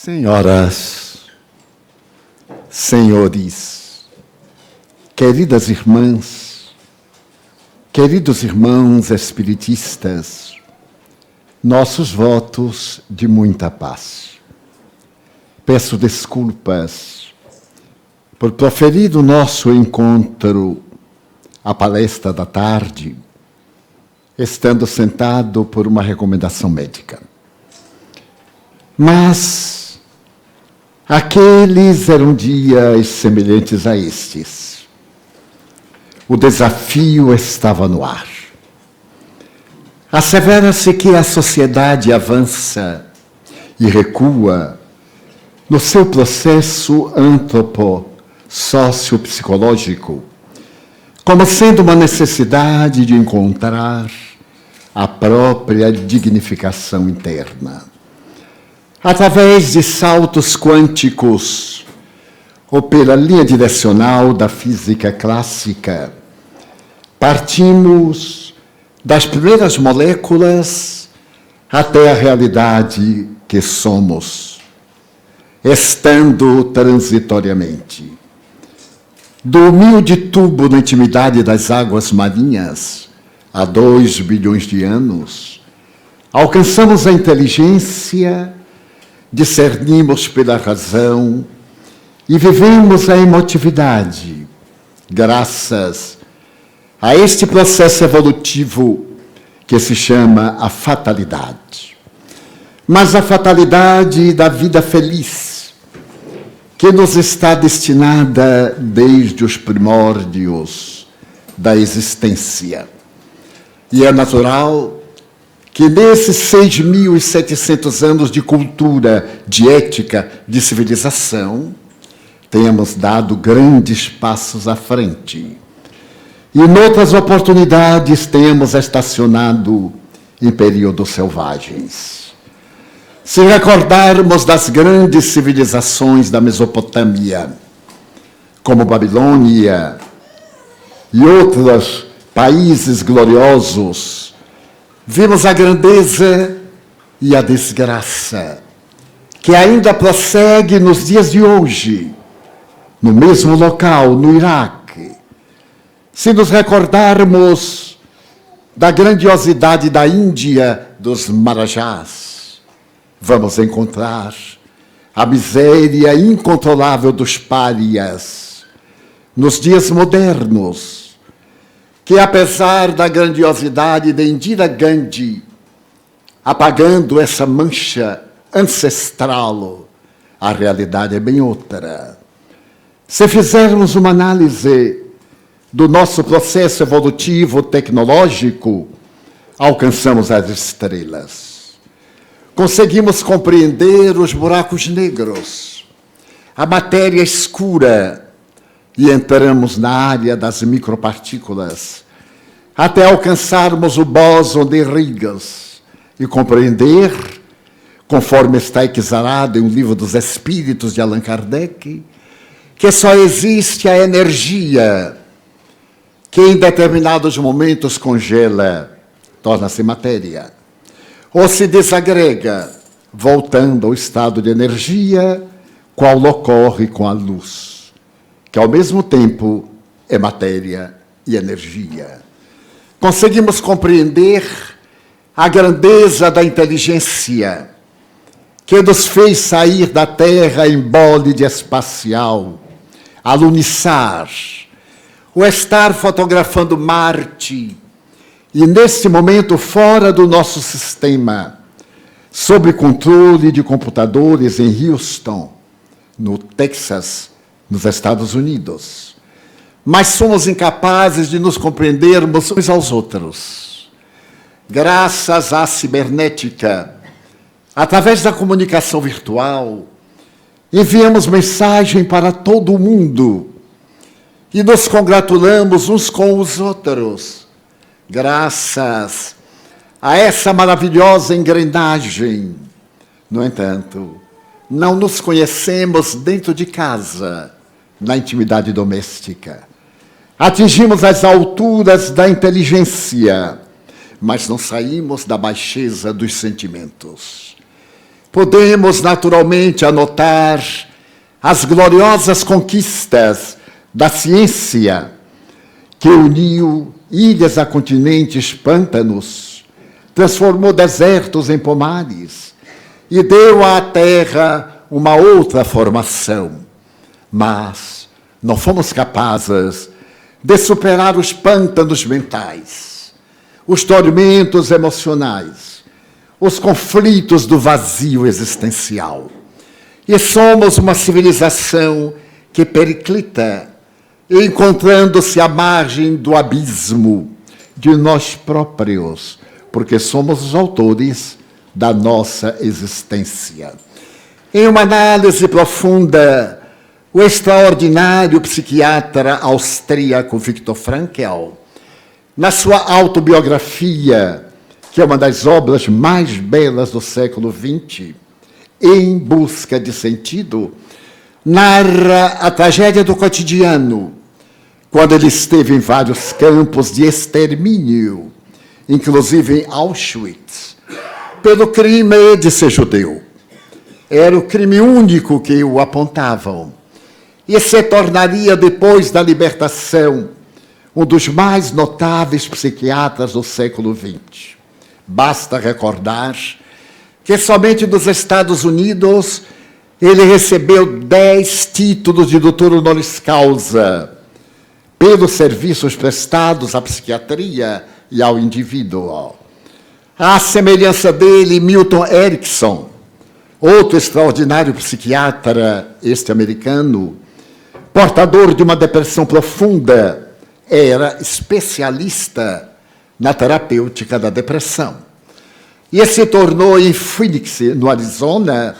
Senhoras, senhores, queridas irmãs, queridos irmãos espiritistas, nossos votos de muita paz. Peço desculpas por proferir o nosso encontro, a palestra da tarde, estando sentado por uma recomendação médica. Mas aqueles eram dias semelhantes a estes. O desafio estava no ar. Assevera-se que a sociedade avança e recua no seu processo antropo-sociopsicológico, como sendo uma necessidade de encontrar a própria dignificação interna. Através de saltos quânticos, ou pela linha direcional da física clássica, partimos das primeiras moléculas até a realidade que somos, estando transitoriamente. Do humilde tubo na intimidade das águas marinhas, há 2 bilhões de anos, alcançamos a inteligência, discernimos pela razão e vivemos a emotividade, graças a este processo evolutivo que se chama a fatalidade. Mas a fatalidade da vida feliz, que nos está destinada desde os primórdios da existência. E é natural que nesses 6.700 anos de cultura, de ética, de civilização, tenhamos dado grandes passos à frente. E, noutras oportunidades, tenhamos estacionado em períodos selvagens. Se recordarmos das grandes civilizações da Mesopotâmia, como Babilônia e outros países gloriosos, vimos a grandeza e a desgraça, que ainda prossegue nos dias de hoje, no mesmo local, no Iraque. Se nos recordarmos da grandiosidade da Índia, dos Marajás, vamos encontrar a miséria incontrolável dos párias nos dias modernos, que apesar da grandiosidade de Indira Gandhi, apagando essa mancha ancestral, a realidade é bem outra. Se fizermos uma análise do nosso processo evolutivo tecnológico, alcançamos as estrelas. Conseguimos compreender os buracos negros, a matéria escura, e entramos na área das micropartículas, até alcançarmos o bóson de Higgs e compreender, conforme está exarado em um livro dos Espíritos de Allan Kardec, que só existe a energia que em determinados momentos congela, torna-se matéria, ou se desagrega, voltando ao estado de energia, qual ocorre com a luz, que ao mesmo tempo é matéria e energia. Conseguimos compreender a grandeza da inteligência que nos fez sair da Terra em bólide espacial, aluniçar, ou estar fotografando Marte, e nesse momento fora do nosso sistema, sob controle de computadores em Houston, no Texas, nos Estados Unidos. Mas somos incapazes de nos compreendermos uns aos outros. Graças à cibernética, através da comunicação virtual, enviamos mensagem para todo o mundo e nos congratulamos uns com os outros, graças a essa maravilhosa engrenagem. No entanto, não nos conhecemos dentro de casa, na intimidade doméstica. Atingimos as alturas da inteligência, mas não saímos da baixeza dos sentimentos. podemos naturalmente anotar as gloriosas conquistas da ciência, que uniu ilhas a continentes, pântanos, transformou desertos em pomares e deu à terra uma outra formação. Mas não fomos capazes de superar os pântanos mentais, os tormentos emocionais, os conflitos do vazio existencial. E somos uma civilização que periclita, encontrando-se à margem do abismo de nós próprios, porque somos os autores da nossa existência. Em uma análise profunda, o extraordinário psiquiatra austríaco Viktor Frankl, na sua autobiografia, que é uma das obras mais belas do século XX, Em Busca de Sentido, narra a tragédia do cotidiano, quando ele esteve em vários campos de extermínio, inclusive em Auschwitz, pelo crime de ser judeu. Era o crime único que o apontavam. E se tornaria, depois da libertação, um dos mais notáveis psiquiatras do século XX. Basta recordar que somente nos Estados Unidos ele recebeu 10 títulos de doutor honoris causa pelos serviços prestados à psiquiatria e ao indivíduo. À semelhança dele, Milton Erickson, outro extraordinário psiquiatra, este americano, portador de uma depressão profunda, era especialista na terapêutica da depressão. E se tornou, em Phoenix, no Arizona,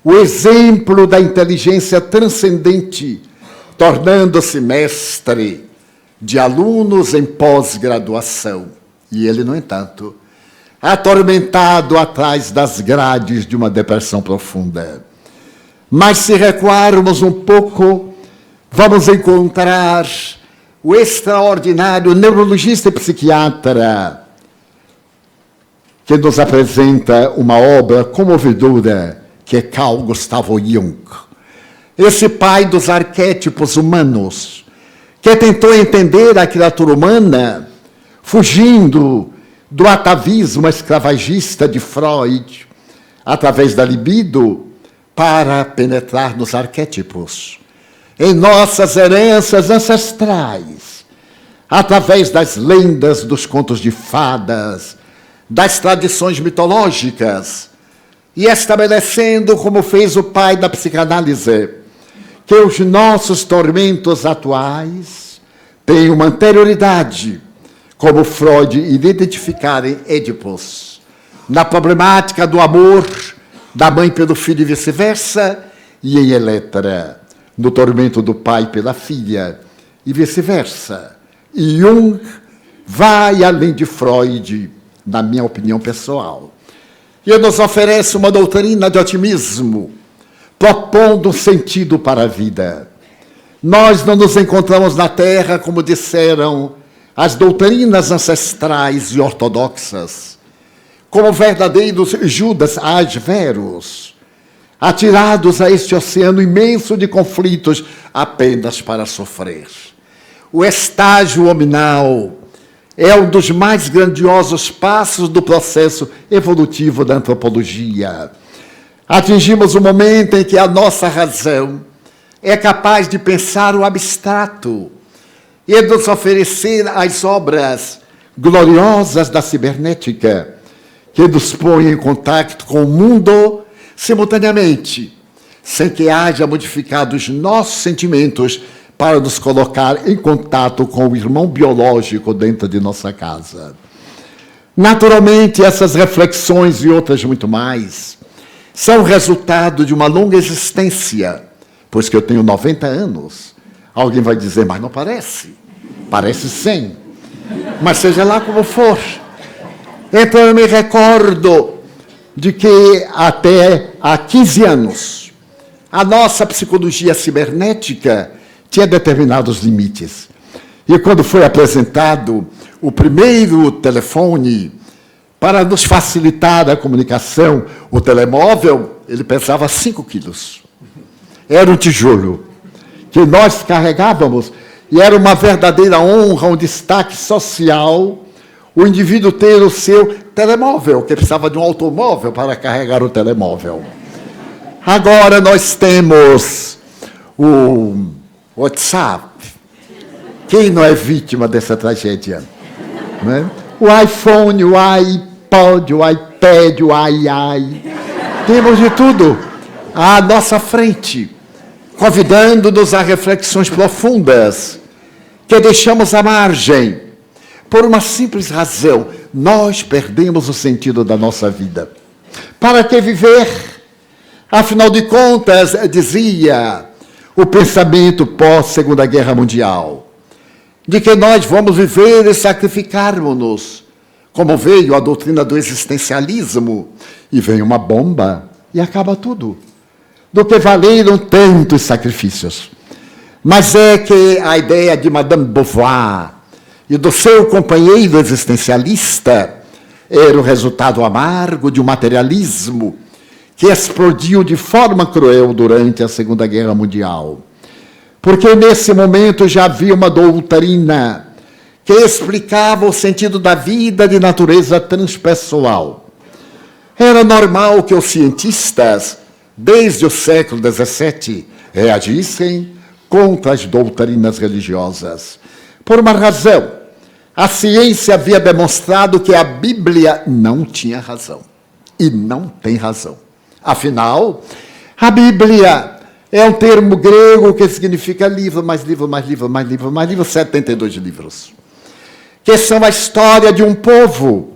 o exemplo da inteligência transcendente, tornando-se mestre de alunos em pós-graduação. E ele, no entanto, atormentado atrás das grades de uma depressão profunda. Mas se recuarmos um pouco, vamos encontrar o extraordinário neurologista e psiquiatra que nos apresenta uma obra comovedora, que é Carl Gustav Jung. Esse pai dos arquétipos humanos, que tentou entender a criatura humana, fugindo do atavismo escravagista de Freud, através da libido, para penetrar nos arquétipos, em nossas heranças ancestrais, através das lendas, dos contos de fadas, das tradições mitológicas, e estabelecendo, como fez o pai da psicanálise, que os nossos tormentos atuais têm uma anterioridade, como Freud identificar em Édipos, na problemática do amor da mãe pelo filho e vice-versa, e em Elétra, no tormento do pai pela filha e vice-versa. E Jung vai além de Freud, na minha opinião pessoal. E ele nos oferece uma doutrina de otimismo, propondo um sentido para a vida. Nós não nos encontramos na Terra, como disseram as doutrinas ancestrais e ortodoxas, como verdadeiros Judas Asveros, atirados a este oceano imenso de conflitos apenas para sofrer. O estágio hominal é um dos mais grandiosos passos do processo evolutivo da antropologia. Atingimos o momento em que a nossa razão é capaz de pensar o abstrato e nos oferecer as obras gloriosas da cibernética, que nos põem em contato com o mundo simultaneamente, sem que haja modificado os nossos sentimentos para nos colocar em contato com o irmão biológico dentro de nossa casa. Naturalmente, essas reflexões e outras muito mais são resultado de uma longa existência, pois que eu tenho 90 anos. Alguém vai dizer, mas não parece. Parece 100. Mas seja lá como for. Então eu me recordo de que até há 15 anos, a nossa psicologia cibernética tinha determinados limites. E quando foi apresentado o primeiro telefone Para nos facilitar a comunicação, o telemóvel, ele pesava 5 quilos. Era um tijolo que nós carregávamos e era uma verdadeira honra, um destaque social, o indivíduo ter o seu telemóvel, que precisava de um automóvel para carregar o telemóvel. Agora nós temos o WhatsApp. Quem não é vítima dessa tragédia? Né? O iPhone, o iPod, o iPad, o ai. Temos de tudo à nossa frente, convidando-nos a reflexões profundas que deixamos à margem. Por uma simples razão, nós perdemos o sentido da nossa vida. Para que viver? Afinal de contas, dizia o pensamento pós-Segunda Guerra Mundial, de que nós vamos viver e sacrificarmos-nos, como veio a doutrina do existencialismo, e vem uma bomba e acaba tudo. Do que valeram tantos sacrifícios. Mas é que a ideia de Madame Beauvoir e do seu companheiro existencialista era o resultado amargo de um materialismo que explodiu de forma cruel durante a Segunda Guerra Mundial. Porque nesse momento já havia uma doutrina que explicava o sentido da vida de natureza transpessoal. Era normal que os cientistas, desde o século XVII, reagissem contra as doutrinas religiosas. Por uma razão, a ciência havia demonstrado que a Bíblia não tinha razão. E não tem razão. Afinal, a Bíblia é um termo grego que significa livro, mais livro, mais livro, mais livro, mais livro, 72 livros. Que são a história de um povo,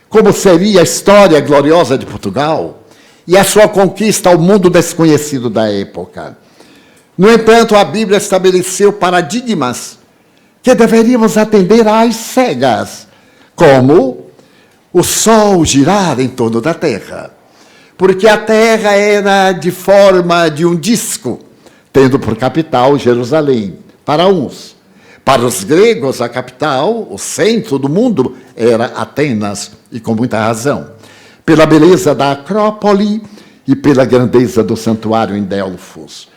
como seria a história gloriosa de Portugal, e a sua conquista ao mundo desconhecido da época. No entanto, a Bíblia estabeleceu paradigmas que deveríamos atender às cegas, como o Sol girar em torno da Terra, porque a Terra era de forma de um disco, tendo por capital Jerusalém, para uns. Para os gregos, a capital, o centro do mundo, era Atenas, e com muita razão, pela beleza da Acrópole e pela grandeza do santuário em Delfos.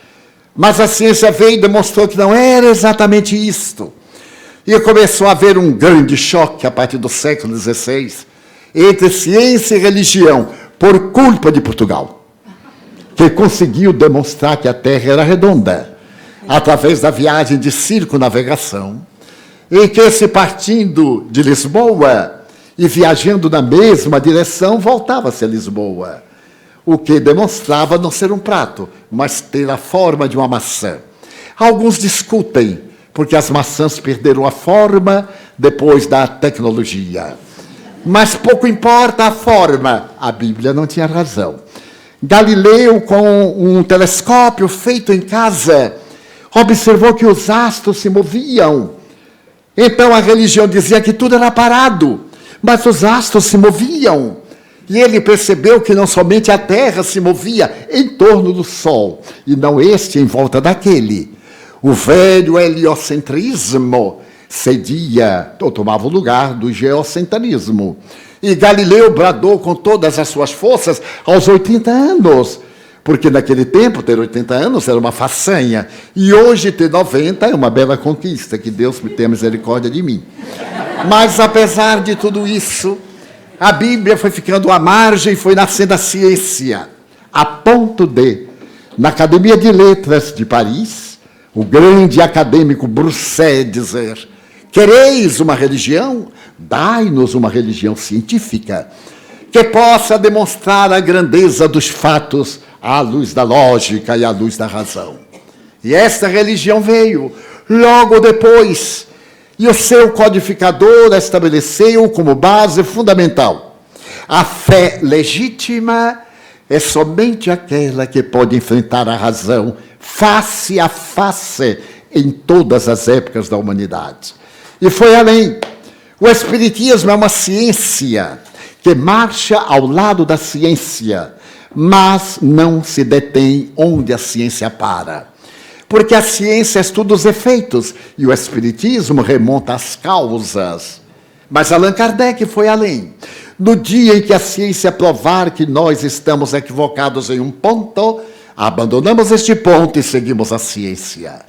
Mas a ciência veio e demonstrou que não era exatamente isto. E começou a haver um grande choque a partir do século XVI entre ciência e religião, por culpa de Portugal, que conseguiu demonstrar que a Terra era redonda, através da viagem de circunnavegação, em que, se partindo de Lisboa e viajando na mesma direção, voltava-se a Lisboa, o que demonstrava não ser um prato, mas ter a forma de uma maçã. Alguns discutem, porque as maçãs perderam a forma depois da tecnologia. Mas pouco importa a forma, a Bíblia não tinha razão. Galileu, com um telescópio feito em casa, observou que os astros se moviam. Então a religião dizia que tudo era parado, mas os astros se moviam. E ele percebeu que não somente a Terra se movia em torno do Sol, e não este em volta daquele. O velho heliocentrismo cedia, ou tomava o lugar do geocentrismo. E Galileu bradou com todas as suas forças aos 80 anos, porque naquele tempo ter 80 anos era uma façanha, e hoje ter 90 é uma bela conquista, que Deus me tenha misericórdia de mim. Mas apesar de tudo isso, a Bíblia foi ficando à margem e foi nascendo a ciência, a ponto de, na Academia de Letras de Paris, o grande acadêmico Broussais dizer: quereis uma religião? Dai-nos uma religião científica, que possa demonstrar a grandeza dos fatos à luz da lógica e à luz da razão. E esta religião veio logo depois, e o seu codificador estabeleceu como base fundamental: a fé legítima é somente aquela que pode enfrentar a razão face a face em todas as épocas da humanidade. E foi além. O Espiritismo é uma ciência que marcha ao lado da ciência, mas não se detém onde a ciência para. Porque a ciência estuda os efeitos e o Espiritismo remonta às causas. Mas Allan Kardec foi além. No dia em que a ciência provar que nós estamos equivocados em um ponto, abandonamos este ponto e seguimos a ciência.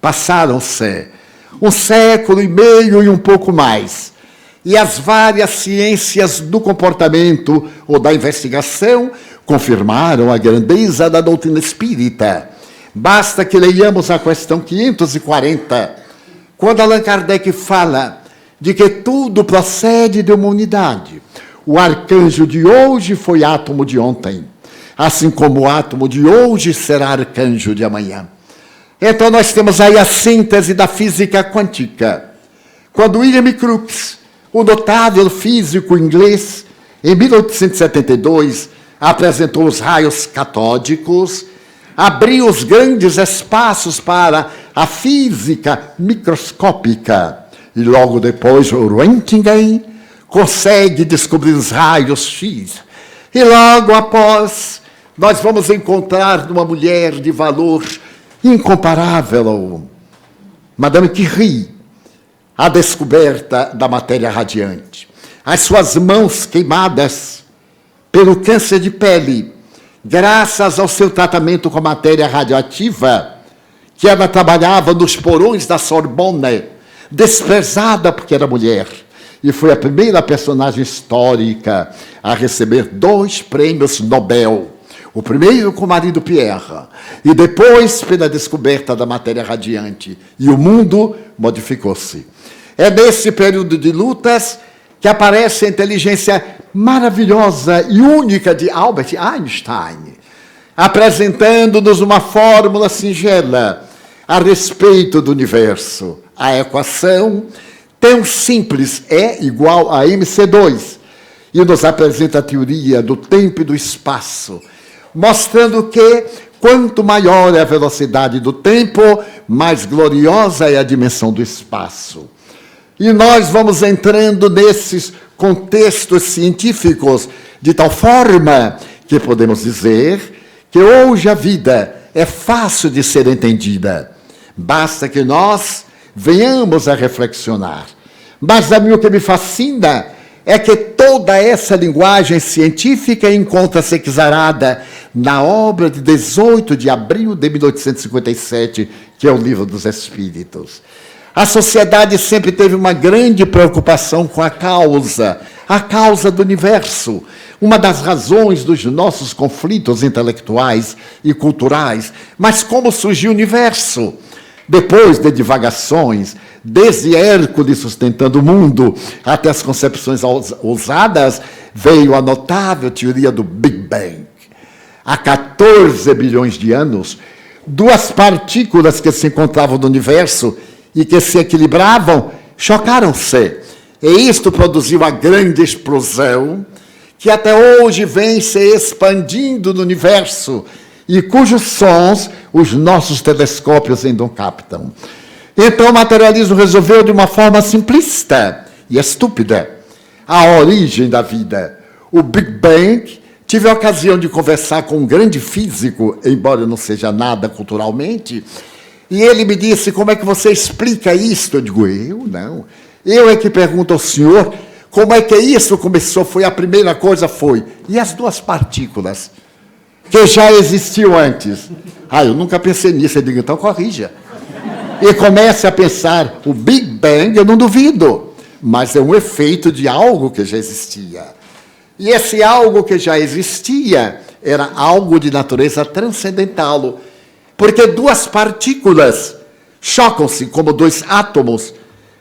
Passaram-se 1 século e meio e um pouco mais, e as várias ciências do comportamento ou da investigação confirmaram a grandeza da doutrina espírita. Basta que leiamos a questão 540, quando Allan Kardec fala de que tudo procede de uma unidade. O arcanjo de hoje foi átomo de ontem, assim como o átomo de hoje será arcanjo de amanhã. Então nós temos aí a síntese da física quântica. Quando William Crookes, o notável físico inglês, em 1872, apresentou os raios catódicos, abriu os grandes espaços para a física microscópica. E logo depois o Röntgen consegue descobrir os raios X. E logo após, nós vamos encontrar numa mulher de valor incomparável, Madame Curie, a descoberta da matéria radiante. As suas mãos queimadas pelo câncer de pele, graças ao seu tratamento com a matéria radioativa, que ela trabalhava nos porões da Sorbonne, desprezada porque era mulher, e foi a primeira personagem histórica a receber 2 prêmios Nobel. O primeiro com o marido Pierre, e depois pela descoberta da matéria radiante. E o mundo modificou-se. É nesse período de lutas que aparece a inteligência maravilhosa e única de Albert Einstein, apresentando-nos uma fórmula singela a respeito do universo. A equação tão simples é igual a mc2, e nos apresenta a teoria do tempo e do espaço, mostrando que, quanto maior é a velocidade do tempo, mais gloriosa é a dimensão do espaço. E nós vamos entrando nesses contextos científicos de tal forma que podemos dizer que hoje a vida é fácil de ser entendida. Basta que nós venhamos a reflexionar. Mas a mim o que me fascina é que toda essa linguagem científica encontra-se exarada na obra de 18 de abril de 1857, que é o Livro dos Espíritos. A sociedade sempre teve uma grande preocupação com a causa do universo. Uma das razões dos nossos conflitos intelectuais e culturais. Mas como surgiu o universo? Depois de divagações, desde Hércules sustentando o mundo até as concepções ousadas, veio a notável teoria do Big Bang. Há 14 bilhões de anos, 2 partículas que se encontravam no universo e que se equilibravam, chocaram-se. E isto produziu a grande explosão que até hoje vem se expandindo no universo e cujos sons os nossos telescópios ainda captam. Então o materialismo resolveu de uma forma simplista e estúpida a origem da vida. O Big Bang, tive a ocasião de conversar com um grande físico, embora não seja nada culturalmente, e ele me disse, como é que você explica isto? Eu digo, eu não. Eu é que pergunto ao senhor, como é que isso começou? Foi a primeira coisa, foi. E as 2 partículas? Que já existiam antes. Eu nunca pensei nisso. Eu digo, então corrija. E comece a pensar, o Big Bang, eu não duvido, mas é um efeito de algo que já existia. E esse algo que já existia era algo de natureza transcendental, porque 2 partículas chocam-se como 2 átomos,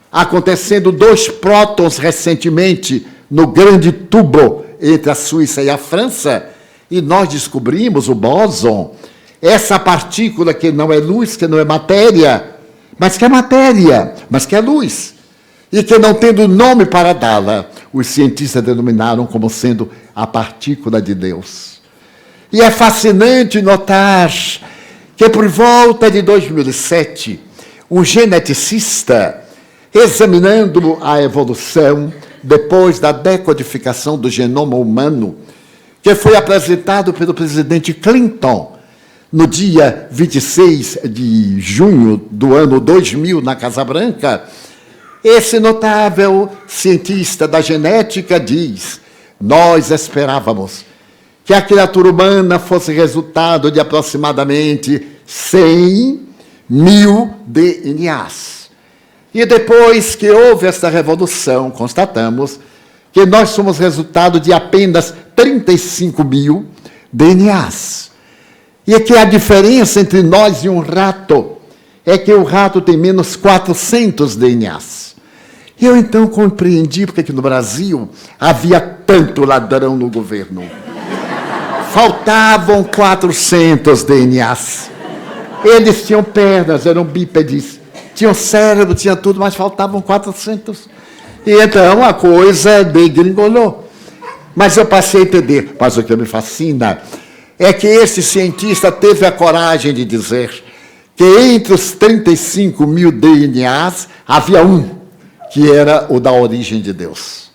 acontecendo 2 prótons recentemente no grande tubo entre a Suíça e a França, e nós descobrimos o bóson, essa partícula que não é luz, que não é matéria, mas que é matéria, mas que é luz, e que não tendo nome para dá-la, os cientistas denominaram como sendo a partícula de Deus. E é fascinante notar que por volta de 2007, um geneticista, examinando a evolução depois da decodificação do genoma humano, que foi apresentado pelo presidente Clinton no dia 26 de junho do ano 2000, na Casa Branca, esse notável cientista da genética diz, Nós esperávamos que a criatura humana fosse resultado de aproximadamente 100 mil DNAs. E depois que houve esta revolução, constatamos que nós somos resultado de apenas 35 mil DNAs. E que a diferença entre nós e um rato é que o rato tem menos 400 DNAs. Eu então compreendi porque que no Brasil havia tanto ladrão no governo. Faltavam 400 DNAs. Eles tinham pernas, eram bípedes, tinham cérebro, tinham tudo, mas faltavam 400. E então a coisa degringolou. Mas eu passei a entender. Mas o que me fascina é que esse cientista teve a coragem de dizer que entre os 35 mil DNAs havia um, que era o da origem de Deus.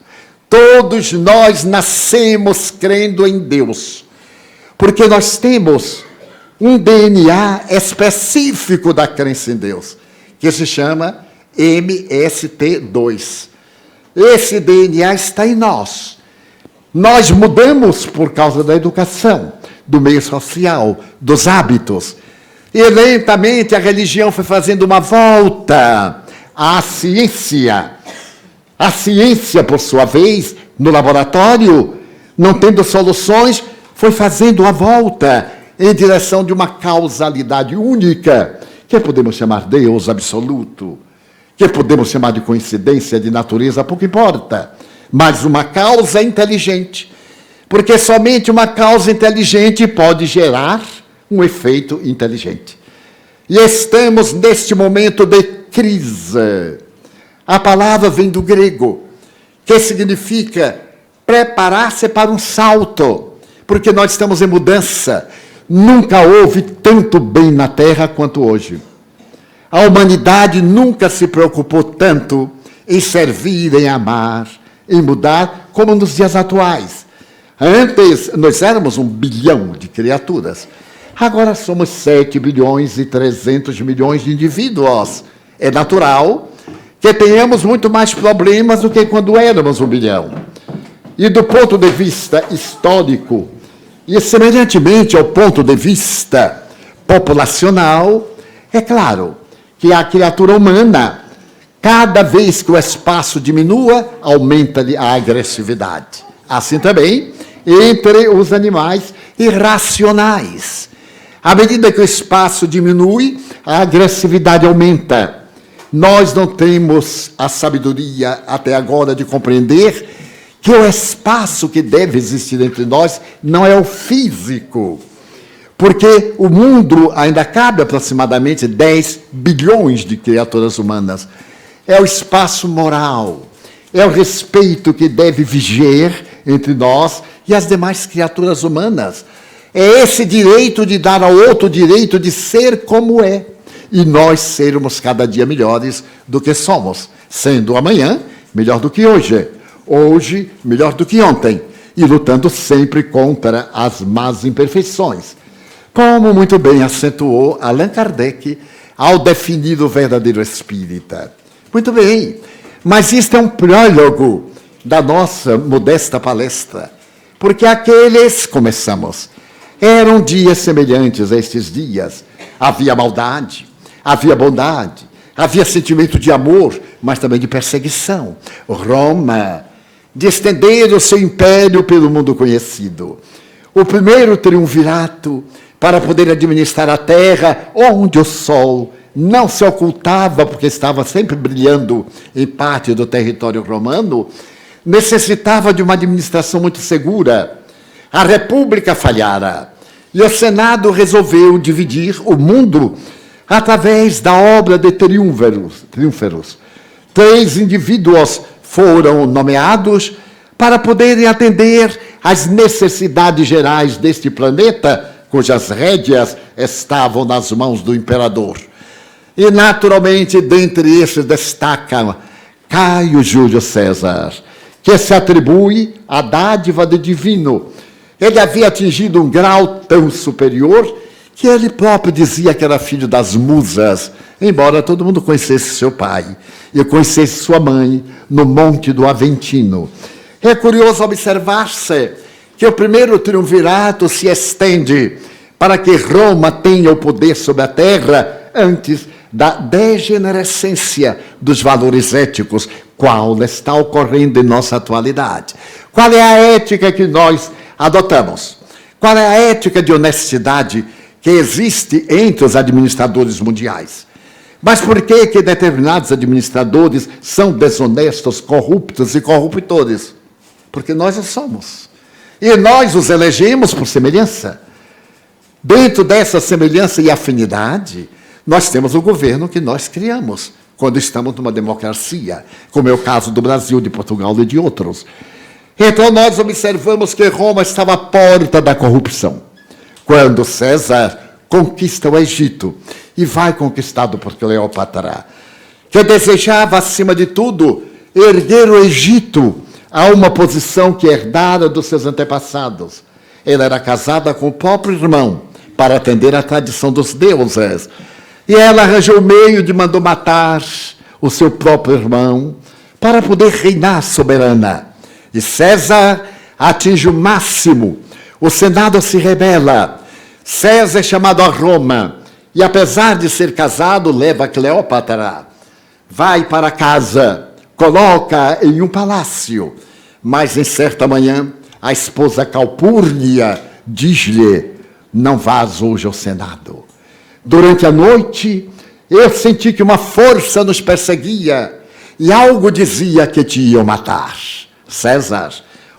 Todos nós nascemos crendo em Deus, porque nós temos um DNA específico da crença em Deus, que se chama MST2. Esse DNA está em nós. Nós mudamos por causa da educação, do meio social, dos hábitos. E lentamente a religião foi fazendo uma volta à ciência. A ciência, por sua vez, no laboratório, não tendo soluções, foi fazendo a volta em direção de uma causalidade única, que podemos chamar Deus absoluto, que podemos chamar de coincidência, de natureza, pouco importa, mas uma causa inteligente, porque somente uma causa inteligente pode gerar um efeito inteligente. E estamos neste momento de crise. A palavra vem do grego, que significa preparar-se para um salto, porque nós estamos em mudança. Nunca houve tanto bem na Terra quanto hoje. A humanidade nunca se preocupou tanto em servir, em amar, em mudar, como nos dias atuais. Antes, nós éramos 1 bilhão de criaturas. Agora somos 7 bilhões e 300 milhões de indivíduos. É natural que tenhamos muito mais problemas do que quando éramos 1 bilhão. E do ponto de vista histórico, e semelhantemente ao ponto de vista populacional, é claro que a criatura humana, cada vez que o espaço diminua, aumenta-lhe a agressividade. Assim também entre os animais irracionais. À medida que o espaço diminui, a agressividade aumenta. Nós não temos a sabedoria até agora de compreender que o espaço que deve existir entre nós não é o físico, porque o mundo ainda cabe aproximadamente 10 bilhões de criaturas humanas. É o espaço moral, é o respeito que deve viger entre nós e as demais criaturas humanas. É esse direito de dar ao outro direito de ser como é, e nós sermos cada dia melhores do que somos, sendo amanhã melhor do que hoje. Hoje, melhor do que ontem, e lutando sempre contra as más imperfeições. Como muito bem acentuou Allan Kardec ao definir o verdadeiro espírita. Muito bem, mas isto é um prólogo da nossa modesta palestra, porque aqueles, começamos, eram dias semelhantes a estes dias. Havia maldade, havia bondade, havia sentimento de amor, mas também de perseguição. Roma, de estender o seu império pelo mundo conhecido. O primeiro triunvirato para poder administrar a terra, onde o sol não se ocultava, porque estava sempre brilhando em parte do território romano, necessitava de uma administração muito segura. A República falhara, e o Senado resolveu dividir o mundo através da obra de triunferos. 3 indivíduos foram nomeados para poderem atender às necessidades gerais deste planeta, cujas rédeas estavam nas mãos do imperador. E, naturalmente, dentre esses destaca Caio Júlio César, que se atribui a dádiva de divino. Ele havia atingido um grau tão superior que ele próprio dizia que era filho das musas, embora todo mundo conhecesse seu pai e conhecesse sua mãe no Monte do Aventino. É curioso observar-se que o primeiro triunvirato se estende para que Roma tenha o poder sobre a terra antes da degenerescência dos valores éticos, qual está ocorrendo em nossa atualidade. Qual é a ética que nós adotamos? Qual é a ética de honestidade que existe entre os administradores mundiais? Mas por que determinados administradores são desonestos, corruptos e corruptores? Porque nós o somos. E nós os elegemos por semelhança. Dentro dessa semelhança e afinidade, nós temos o governo que nós criamos, quando estamos numa democracia, como é o caso do Brasil, de Portugal e de outros. Então nós observamos que Roma estava à porta da corrupção. Quando César conquista o Egito e vai conquistado por Cleópatra, que desejava, acima de tudo, erguer o Egito a uma posição que herdara dos seus antepassados. Ela era casada com o próprio irmão, para atender à tradição dos deuses. E ela arranjou o meio de mandou matar o seu próprio irmão para poder reinar soberana. E César atinge o máximo. O Senado se rebela. César é chamado a Roma. E apesar de ser casado, leva Cleópatra. Vai para casa, coloca em um palácio. Mas em certa manhã, a esposa Calpurnia diz-lhe: não vás hoje ao Senado. Durante a noite, eu senti que uma força nos perseguia e algo dizia que te iam matar. César,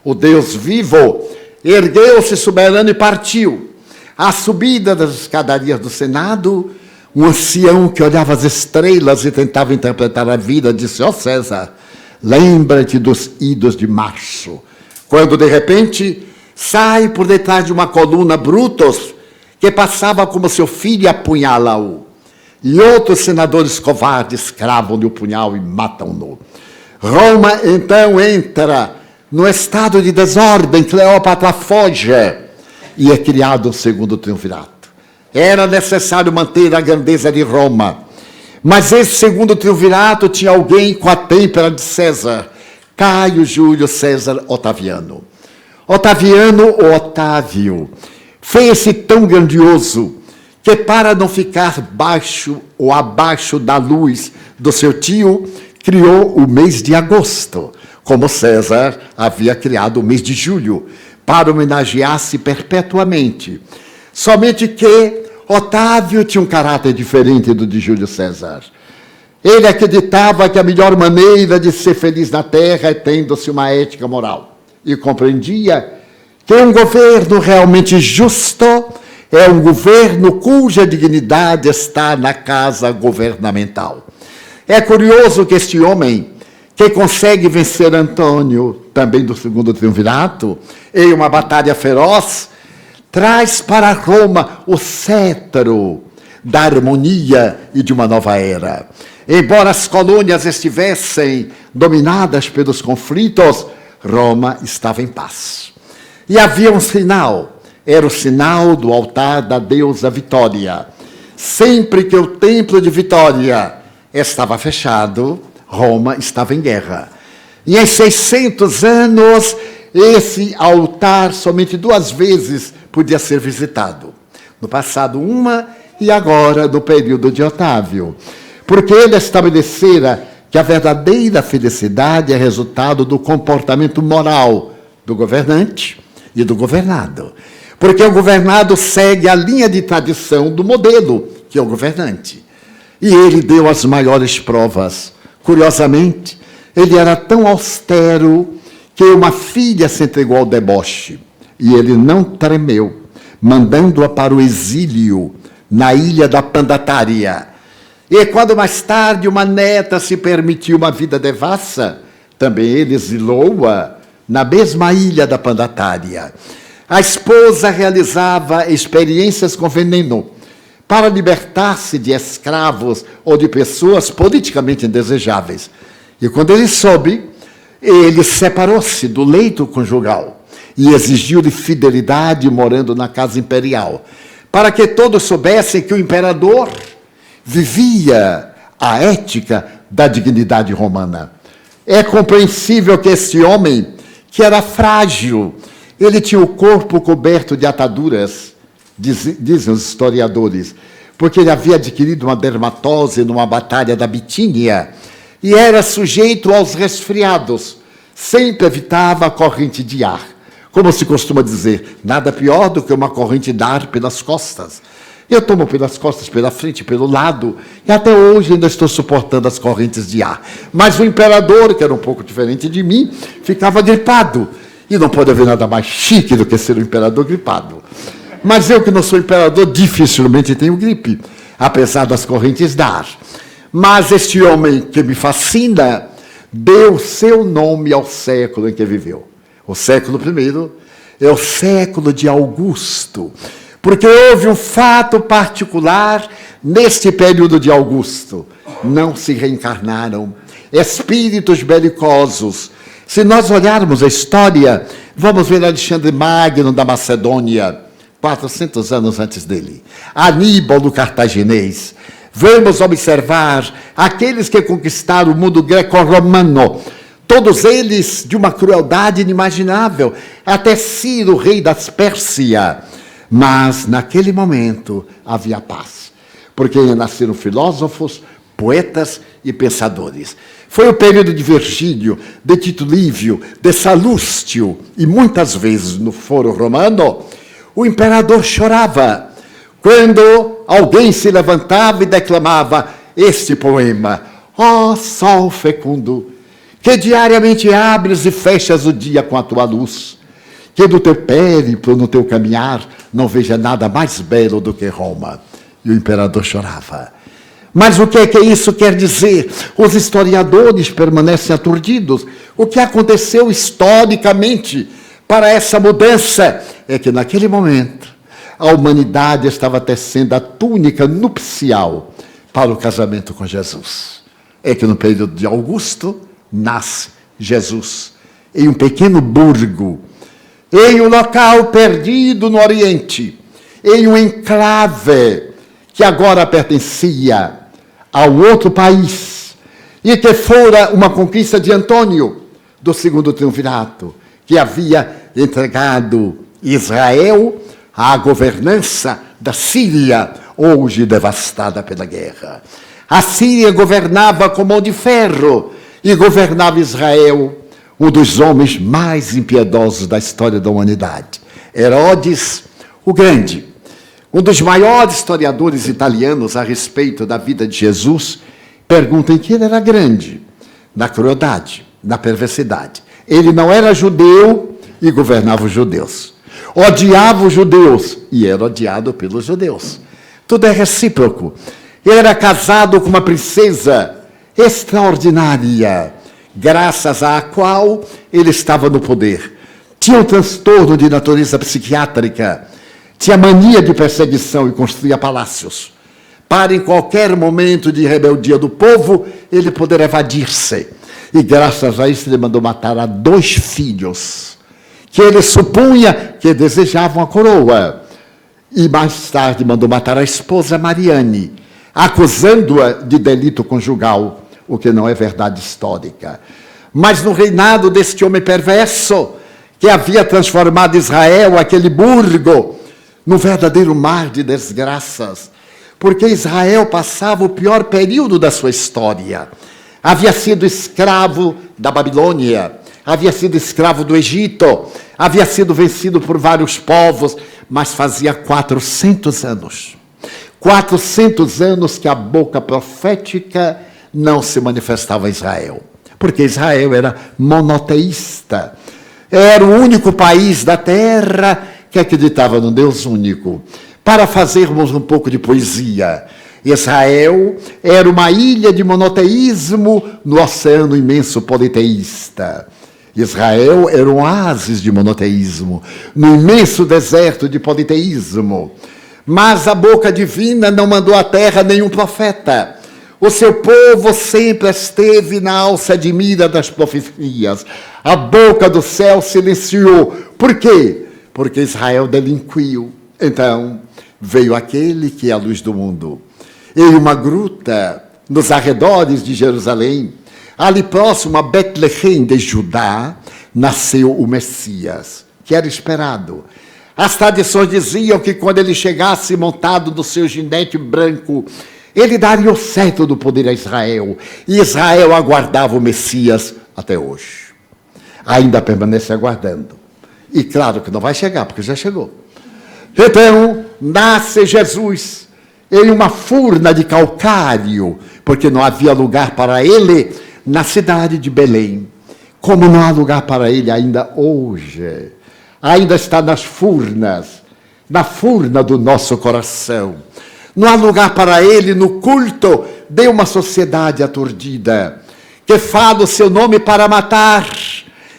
o Deus vivo, ergueu-se soberano e partiu. À subida das escadarias do Senado, um ancião que olhava as estrelas e tentava interpretar a vida disse: ó César, lembra-te dos idos de março, quando de repente sai por detrás de uma coluna Brutus, que passava como seu filho e apunhala-o. E outros senadores covardes cravam-lhe o punhal e matam-no. Roma, então, entra no estado de desordem. Cleópatra foge e é criado o segundo triunvirato. Era necessário manter a grandeza de Roma. Mas esse segundo triunvirato tinha alguém com a têmpera de César: Caio Júlio César Otaviano. Otaviano, ou Otávio, fez-se tão grandioso que, para não ficar baixo ou abaixo da luz do seu tio, criou o mês de agosto, como César havia criado o mês de julho, para homenagear-se perpetuamente. Somente que Otávio tinha um caráter diferente do de Júlio César. Ele acreditava que a melhor maneira de ser feliz na terra é tendo-se uma ética moral. E compreendia que um governo realmente justo é um governo cuja dignidade está na casa governamental. É curioso que este homem, que consegue vencer Antônio, também do segundo triunvirato, em uma batalha feroz, traz para Roma o cetro da harmonia e de uma nova era. Embora as colônias estivessem dominadas pelos conflitos, Roma estava em paz. E havia um sinal, era o sinal do altar da deusa Vitória. Sempre que o templo de Vitória estava fechado, Roma estava em guerra. E em 600 anos, esse altar somente 2 vezes podia ser visitado. No passado, uma, e agora no período de Otávio. Porque ele estabelecera que a verdadeira felicidade é resultado do comportamento moral do governante e do governado. Porque o governado segue a linha de tradição do modelo, que é o governante. E ele deu as maiores provas. Curiosamente, ele era tão austero que uma filha se entregou ao deboche. E ele não tremeu, mandando-a para o exílio na ilha da Pandatária. E quando mais tarde uma neta se permitiu uma vida devassa, também ele exilou-a na mesma ilha da Pandatária. A esposa realizava experiências com veneno para libertar-se de escravos ou de pessoas politicamente indesejáveis. E quando ele soube, ele separou-se do leito conjugal e exigiu-lhe fidelidade morando na casa imperial, para que todos soubessem que o imperador vivia a ética da dignidade romana. É compreensível que esse homem, que era frágil. Ele tinha o corpo coberto de ataduras, dizem os historiadores, porque ele havia adquirido uma dermatose numa batalha da Bitínia e era sujeito aos resfriados. Sempre evitava a corrente de ar. Como se costuma dizer, nada pior do que uma corrente de ar pelas costas. Eu tomo pelas costas, pela frente, pelo lado, e até hoje ainda estou suportando as correntes de ar. Mas o imperador, que era um pouco diferente de mim, ficava gripado. E não pode haver nada mais chique do que ser um imperador gripado. Mas eu, que não sou imperador, dificilmente tenho gripe, apesar das correntes de ar. Mas este homem que me fascina deu seu nome ao século em que viveu. O século I é o século de Augusto, porque houve um fato particular neste período de Augusto. Não se reencarnaram espíritos belicosos. Se nós olharmos a história, vamos ver Alexandre Magno da Macedônia, 400 anos antes dele. Aníbal do Cartaginês. Vamos observar aqueles que conquistaram o mundo greco-romano, todos eles de uma crueldade inimaginável, até Ciro, rei das Pérsia. Mas, naquele momento, havia paz, porque nasceram filósofos, poetas e pensadores. Foi o período de Virgílio, de Tito Livio, de Salústio, e muitas vezes no Foro Romano, o imperador chorava quando alguém se levantava e declamava este poema: ó sol fecundo, que diariamente abres e fechas o dia com a tua luz, que do teu périplo, no teu caminhar, não veja nada mais belo do que Roma. E o imperador chorava. Mas o que é que isso quer dizer? Os historiadores permanecem aturdidos. O que aconteceu historicamente para essa mudança é que, naquele momento, a humanidade estava tecendo a túnica nupcial para o casamento com Jesus. É que no período de Augusto nasce Jesus em um pequeno burgo, em um local perdido no Oriente, em um enclave que agora pertencia ao outro país, e que fora uma conquista de Antônio, do segundo triunvirato, que havia entregado Israel à governança da Síria, hoje devastada pela guerra. A Síria governava com mão de ferro, e governava Israel, um dos homens mais impiedosos da história da humanidade. Herodes o Grande, um dos maiores historiadores italianos a respeito da vida de Jesus, pergunta em que ele era grande, na crueldade, na perversidade. Ele não era judeu e governava os judeus. Odiava os judeus e era odiado pelos judeus. Tudo é recíproco. Ele era casado com uma princesa extraordinária, graças à qual ele estava no poder. Tinha um transtorno de natureza psiquiátrica, tinha mania de perseguição e construía palácios, para em qualquer momento de rebeldia do povo, ele poder evadir-se. E graças a isso ele mandou matar a 2 filhos, que ele supunha que desejavam a coroa. E mais tarde mandou matar a esposa Mariane, acusando-a de delito conjugal, o que não é verdade histórica. Mas no reinado deste homem perverso, que havia transformado Israel, aquele burgo, num verdadeiro mar de desgraças, porque Israel passava o pior período da sua história. Havia sido escravo da Babilônia, havia sido escravo do Egito, havia sido vencido por vários povos, mas fazia 400 anos. 400 anos que a boca profética não se manifestava em Israel, porque Israel era monoteísta. Era o único país da terra que acreditava no Deus único. Para fazermos um pouco de poesia, Israel era uma ilha de monoteísmo no oceano imenso politeísta. Israel era um oásis de monoteísmo no imenso deserto de politeísmo. Mas a boca divina não mandou à terra nenhum profeta. O seu povo sempre esteve na alça de mira das profecias. A boca do céu silenciou. Por quê? Porque Israel delinquiu. Então, veio aquele que é a luz do mundo. Em uma gruta, nos arredores de Jerusalém, ali próximo a Betlehem de Judá, nasceu o Messias, que era esperado. As tradições diziam que quando ele chegasse montado no seu ginete branco, ele daria o cetro do poder a Israel. E Israel aguardava o Messias até hoje. Ainda permanece aguardando. E claro que não vai chegar, porque já chegou. Então, nasce Jesus em uma furna de calcário, porque não havia lugar para ele na cidade de Belém. Como não há lugar para ele ainda hoje. Ainda está nas furnas, na furna do nosso coração. Não há lugar para ele no culto de uma sociedade aturdida, que fala o seu nome para matar,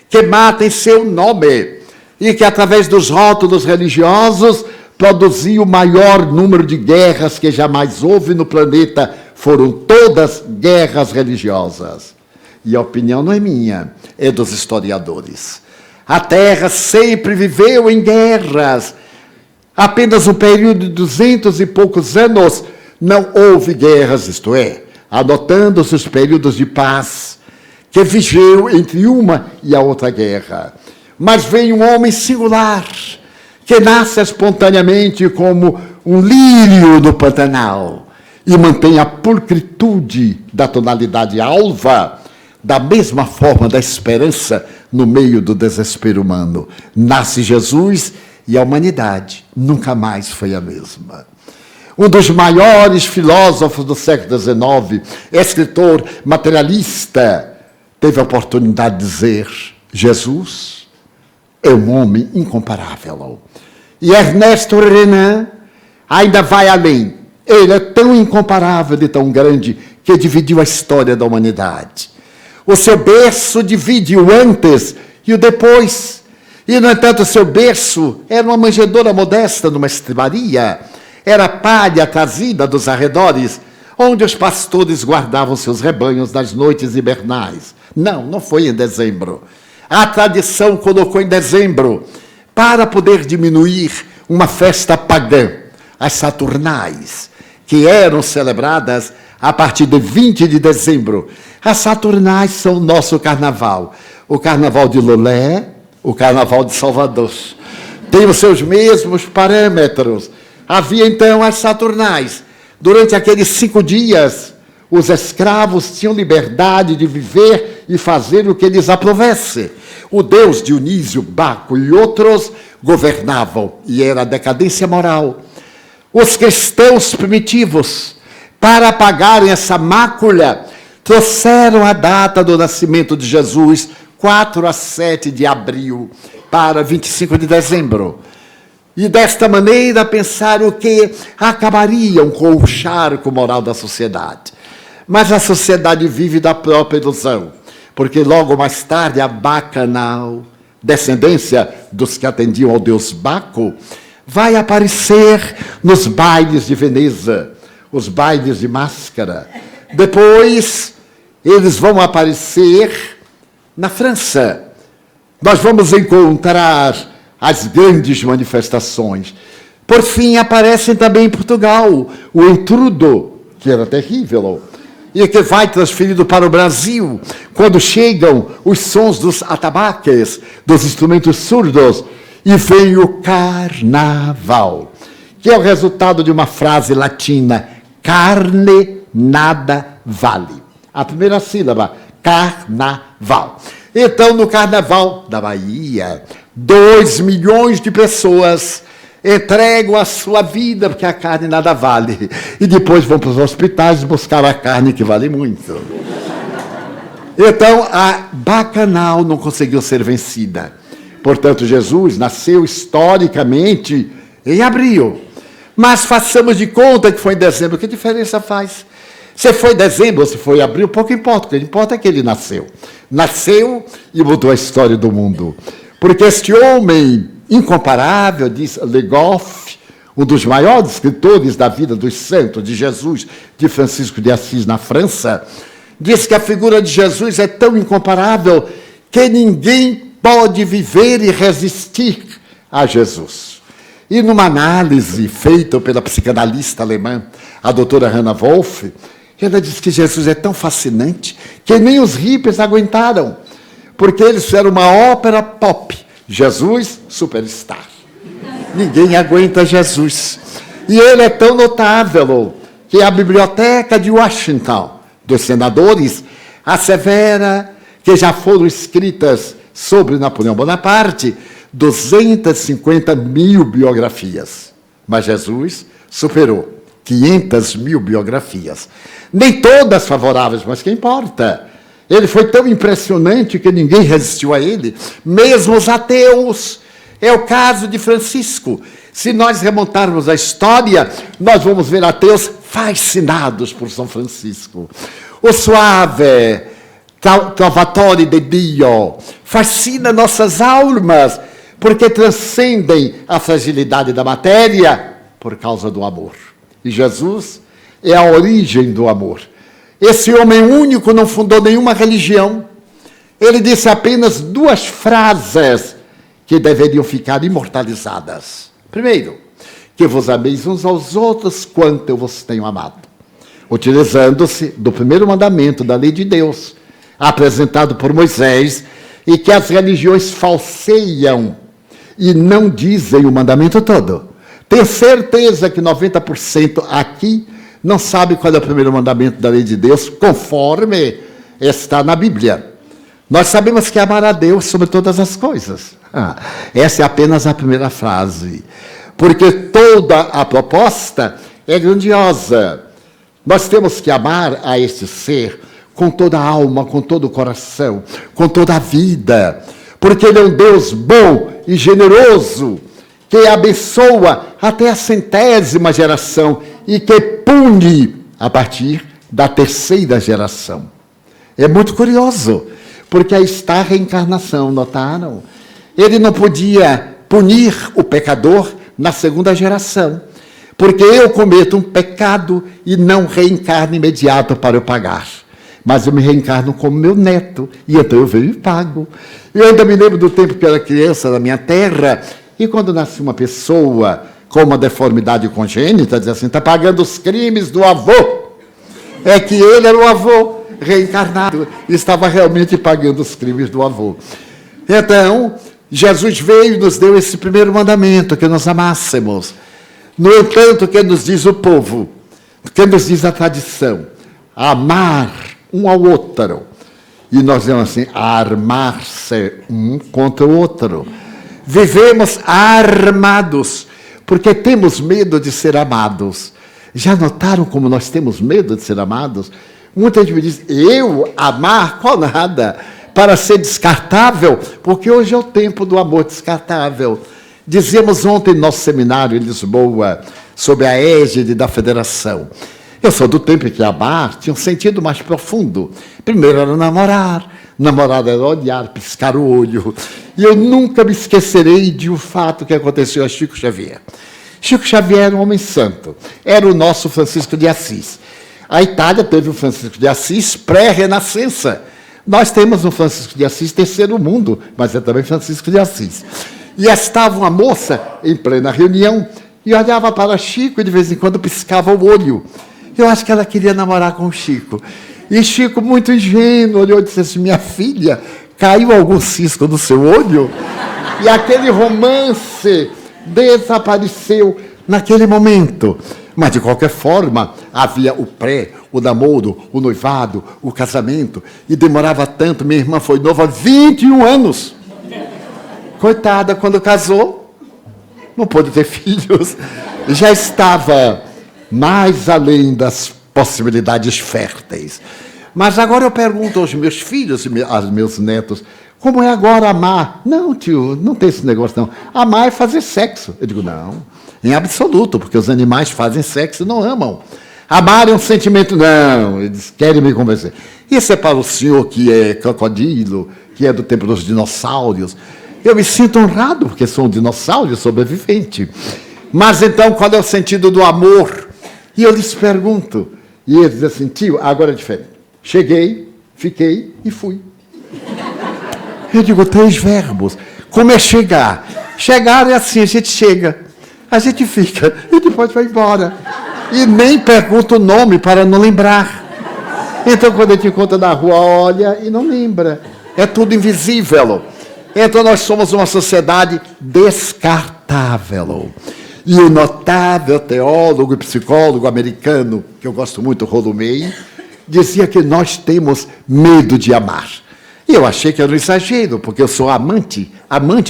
que mata em seu nome, e que através dos rótulos religiosos produziu o maior número de guerras que jamais houve no planeta. Foram todas guerras religiosas. E a opinião não é minha, é dos historiadores. A Terra sempre viveu em guerras. Apenas um período de 200 e poucos anos não houve guerras, isto é, anotando-se os períodos de paz que vigeu entre uma e a outra guerra. Mas vem um homem singular, que nasce espontaneamente como um lírio do Pantanal e mantém a pulcritude da tonalidade alva, da mesma forma da esperança no meio do desespero humano. Nasce Jesus e a humanidade nunca mais foi a mesma. Um dos maiores filósofos do século XIX, escritor materialista, teve a oportunidade de dizer: Jesus é um homem incomparável. E Ernesto Renan ainda vai além. Ele é tão incomparável e tão grande que dividiu a história da humanidade. O seu berço divide o antes e o depois. E, no entanto, o seu berço era uma manjedoura modesta numa estribaria. Era palha trazida dos arredores, onde os pastores guardavam seus rebanhos nas noites hibernais. Não foi em dezembro. A tradição colocou em dezembro para poder diminuir uma festa pagã, as Saturnais, que eram celebradas a partir de 20 de dezembro. As Saturnais são o nosso carnaval. O carnaval de Lolé, o carnaval de Salvador. Tem os seus mesmos parâmetros. Havia então as Saturnais. Durante aqueles 5 dias, os escravos tinham liberdade de viver e fazer o que lhes aprovesse. O deus Dionísio, Baco e outros governavam, e era a decadência moral. Os cristãos primitivos, para apagarem essa mácula, trouxeram a data do nascimento de Jesus, 4 a 7 de abril, para 25 de dezembro. E desta maneira pensaram que acabariam com o charco moral da sociedade. Mas a sociedade vive da própria ilusão, porque logo mais tarde a Bacanal, descendência dos que atendiam ao deus Baco, vai aparecer nos bailes de Veneza, os bailes de máscara. Depois, eles vão aparecer na França. Nós vamos encontrar as grandes manifestações. Por fim, aparecem também em Portugal o intrudo, que era terrível, e que vai transferido para o Brasil, quando chegam os sons dos atabaques, dos instrumentos surdos, e vem o carnaval, que é o resultado de uma frase latina: carne nada vale. A primeira sílaba, carnaval. Então, no carnaval da Bahia, 2 milhões de pessoas entregam a sua vida, porque a carne nada vale. E depois vão para os hospitais buscar a carne que vale muito. Então, a Bacanal não conseguiu ser vencida. Portanto, Jesus nasceu historicamente em abril. Mas façamos de conta que foi em dezembro. Que diferença faz? Se foi dezembro ou se foi abril, pouco importa. O que importa é que ele nasceu. Nasceu e mudou a história do mundo. Porque este homem incomparável, diz Le Goff, um dos maiores escritores da vida dos santos, de Jesus, de Francisco de Assis, na França, diz que a figura de Jesus é tão incomparável que ninguém pode viver e resistir a Jesus. E numa análise feita pela psicanalista alemã, a doutora Hannah Wolff, ela diz que Jesus é tão fascinante que nem os hippies aguentaram, porque eles fizeram uma ópera pop. Jesus, superstar. Ninguém aguenta Jesus. E ele é tão notável que a Biblioteca de Washington, dos senadores, assevera que já foram escritas sobre Napoleão Bonaparte 250 mil biografias. Mas Jesus superou 500 mil biografias. Nem todas favoráveis, mas que importa? Ele foi tão impressionante que ninguém resistiu a ele, mesmo os ateus. É o caso de Francisco. Se nós remontarmos a história, nós vamos ver ateus fascinados por São Francisco. O suave trovatore de Dio fascina nossas almas, porque transcendem a fragilidade da matéria por causa do amor. E Jesus é a origem do amor. Esse homem único não fundou nenhuma religião. Ele disse apenas 2 frases que deveriam ficar imortalizadas. Primeiro, que vos ameis uns aos outros quanto eu vos tenho amado. Utilizando-se do primeiro mandamento da lei de Deus, apresentado por Moisés, e que as religiões falseiam e não dizem o mandamento todo. Tenho certeza que 90% aqui não sabe qual é o primeiro mandamento da lei de Deus, conforme está na Bíblia. Nós sabemos que é amar a Deus sobre todas as coisas. Essa é apenas a primeira frase. Porque toda a proposta é grandiosa. Nós temos que amar a este ser com toda a alma, com todo o coração, com toda a vida. Porque ele é um Deus bom e generoso, que abençoa até a 100ª geração e que pune a partir da 3ª geração. É muito curioso, porque aí está a reencarnação, notaram? Ele não podia punir o pecador na 2ª geração, porque eu cometo um pecado e não reencarno imediato para eu pagar. Mas eu me reencarno como meu neto, e então eu venho e pago. Eu ainda me lembro do tempo que eu era criança na minha terra, e quando nasce uma pessoa com uma deformidade congênita, diz assim, está pagando os crimes do avô. É que ele era o avô reencarnado, e estava realmente pagando os crimes do avô. Então, Jesus veio e nos deu esse primeiro mandamento, que nós amássemos. No entanto, o que nos diz o povo, o que nos diz a tradição? Amar um ao outro. E nós dizemos assim, armar-se um contra o outro. Vivemos armados, porque temos medo de ser amados. Já notaram como nós temos medo de ser amados? Muita gente me diz, eu amar? Qual nada? Para ser descartável? Porque hoje é o tempo do amor descartável. Dizíamos ontem no nosso seminário em Lisboa, sob a égide da Federação. Eu sou do tempo em que amar tinha um sentido mais profundo. Primeiro era namorar. Namorar era olhar, piscar o olho. E eu nunca me esquecerei de um fato que aconteceu a Chico Xavier. Chico Xavier era um homem santo. Era o nosso Francisco de Assis. A Itália teve o Francisco de Assis pré-renascença. Nós temos um Francisco de Assis terceiro mundo, mas é também Francisco de Assis. E estava uma moça em plena reunião e olhava para Chico e de vez em quando piscava o olho. Eu acho que ela queria namorar com o Chico. E Chico, muito ingênuo, olhou e disse assim, minha filha, caiu algum cisco no seu olho? E aquele romance desapareceu naquele momento. Mas, de qualquer forma, havia o pré, o namoro, o noivado, o casamento, e demorava tanto. Minha irmã foi nova 21 anos. Coitada, quando casou, não pôde ter filhos. Já estava mais além das possibilidades férteis. Mas agora eu pergunto aos meus filhos e aos meus netos, como é agora amar? Não, tio, não tem esse negócio não. Amar é fazer sexo. Eu digo, não, em absoluto, porque os animais fazem sexo e não amam. Amar é um sentimento, não, eles querem me convencer. Isso é para o senhor que é crocodilo, que é do tempo dos dinossauros. Eu me sinto honrado, porque sou um dinossauro sobrevivente. Mas então, qual é o sentido do amor? E eu lhes pergunto, e eles dizem assim, tio, agora é diferente. Cheguei, fiquei e fui. Eu digo, 3 verbos. Como é chegar? Chegar é assim, a gente chega, a gente fica, e depois vai embora. E nem pergunta o nome para não lembrar. Então, quando a gente encontra na rua, olha e não lembra. É tudo invisível. Então nós somos uma sociedade descartável. E o notável teólogo e psicólogo americano, que eu gosto muito, Rollo May, dizia que nós temos medo de amar. E eu achei que era um exagero, porque eu sou amante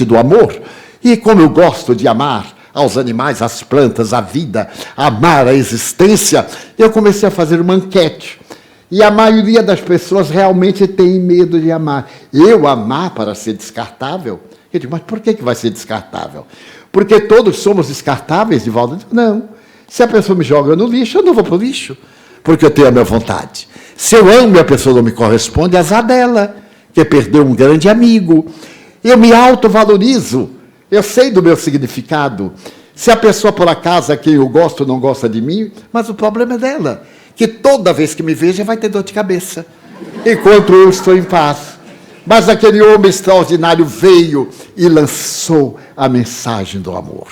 do amor. E como eu gosto de amar aos animais, às plantas, à vida, amar a existência, eu comecei a fazer uma enquete. E a maioria das pessoas realmente tem medo de amar. Eu amar para ser descartável? Eu digo, mas por que vai ser descartável? Porque todos somos descartáveis, Divaldo? Não. Se a pessoa me joga no lixo, eu não vou para o lixo, porque eu tenho a minha vontade. Se eu amo e a pessoa não me corresponde, é azar dela, que perdeu um grande amigo. Eu me autovalorizo, eu sei do meu significado. Se a pessoa, por acaso, a quem eu gosto, não gosta de mim, mas o problema é dela, que toda vez que me veja vai ter dor de cabeça, enquanto eu estou em paz. Mas aquele homem extraordinário veio e lançou a mensagem do amor.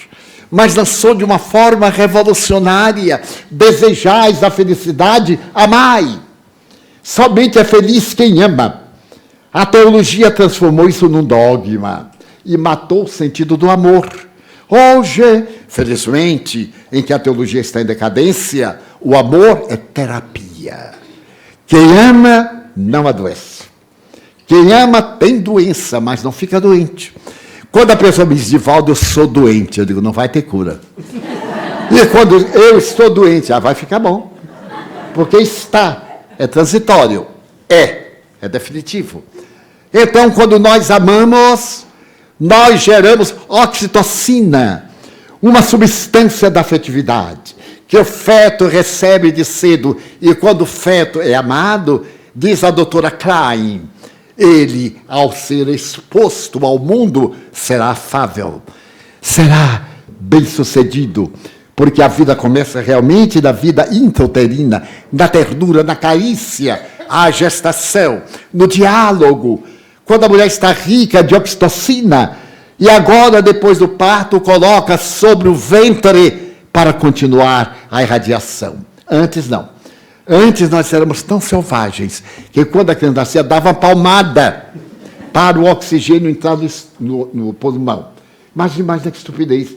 Mas lançou de uma forma revolucionária. Desejais a felicidade, amai. Somente é feliz quem ama. A teologia transformou isso num dogma e matou o sentido do amor. Hoje, felizmente, em que a teologia está em decadência, o amor é terapia. Quem ama não adoece. Quem ama tem doença, mas não fica doente. Quando a pessoa me diz, Divaldo, eu sou doente, eu digo, não vai ter cura. E quando eu estou doente, vai ficar bom. Porque é transitório. É definitivo. Então, quando nós amamos, nós geramos oxitocina, uma substância da afetividade, que o feto recebe de cedo. E quando o feto é amado, diz a doutora Klein, ele, ao ser exposto ao mundo, será afável, será bem-sucedido, porque a vida começa realmente da vida intrauterina, na ternura, na carícia, a gestação, no diálogo. Quando a mulher está rica de oxitocina, e agora, depois do parto, coloca sobre o ventre para continuar a irradiação. Antes, não. Antes nós éramos tão selvagens que quando a criança nascia, dava palmada para o oxigênio entrar no pulmão. Imagina que estupidez.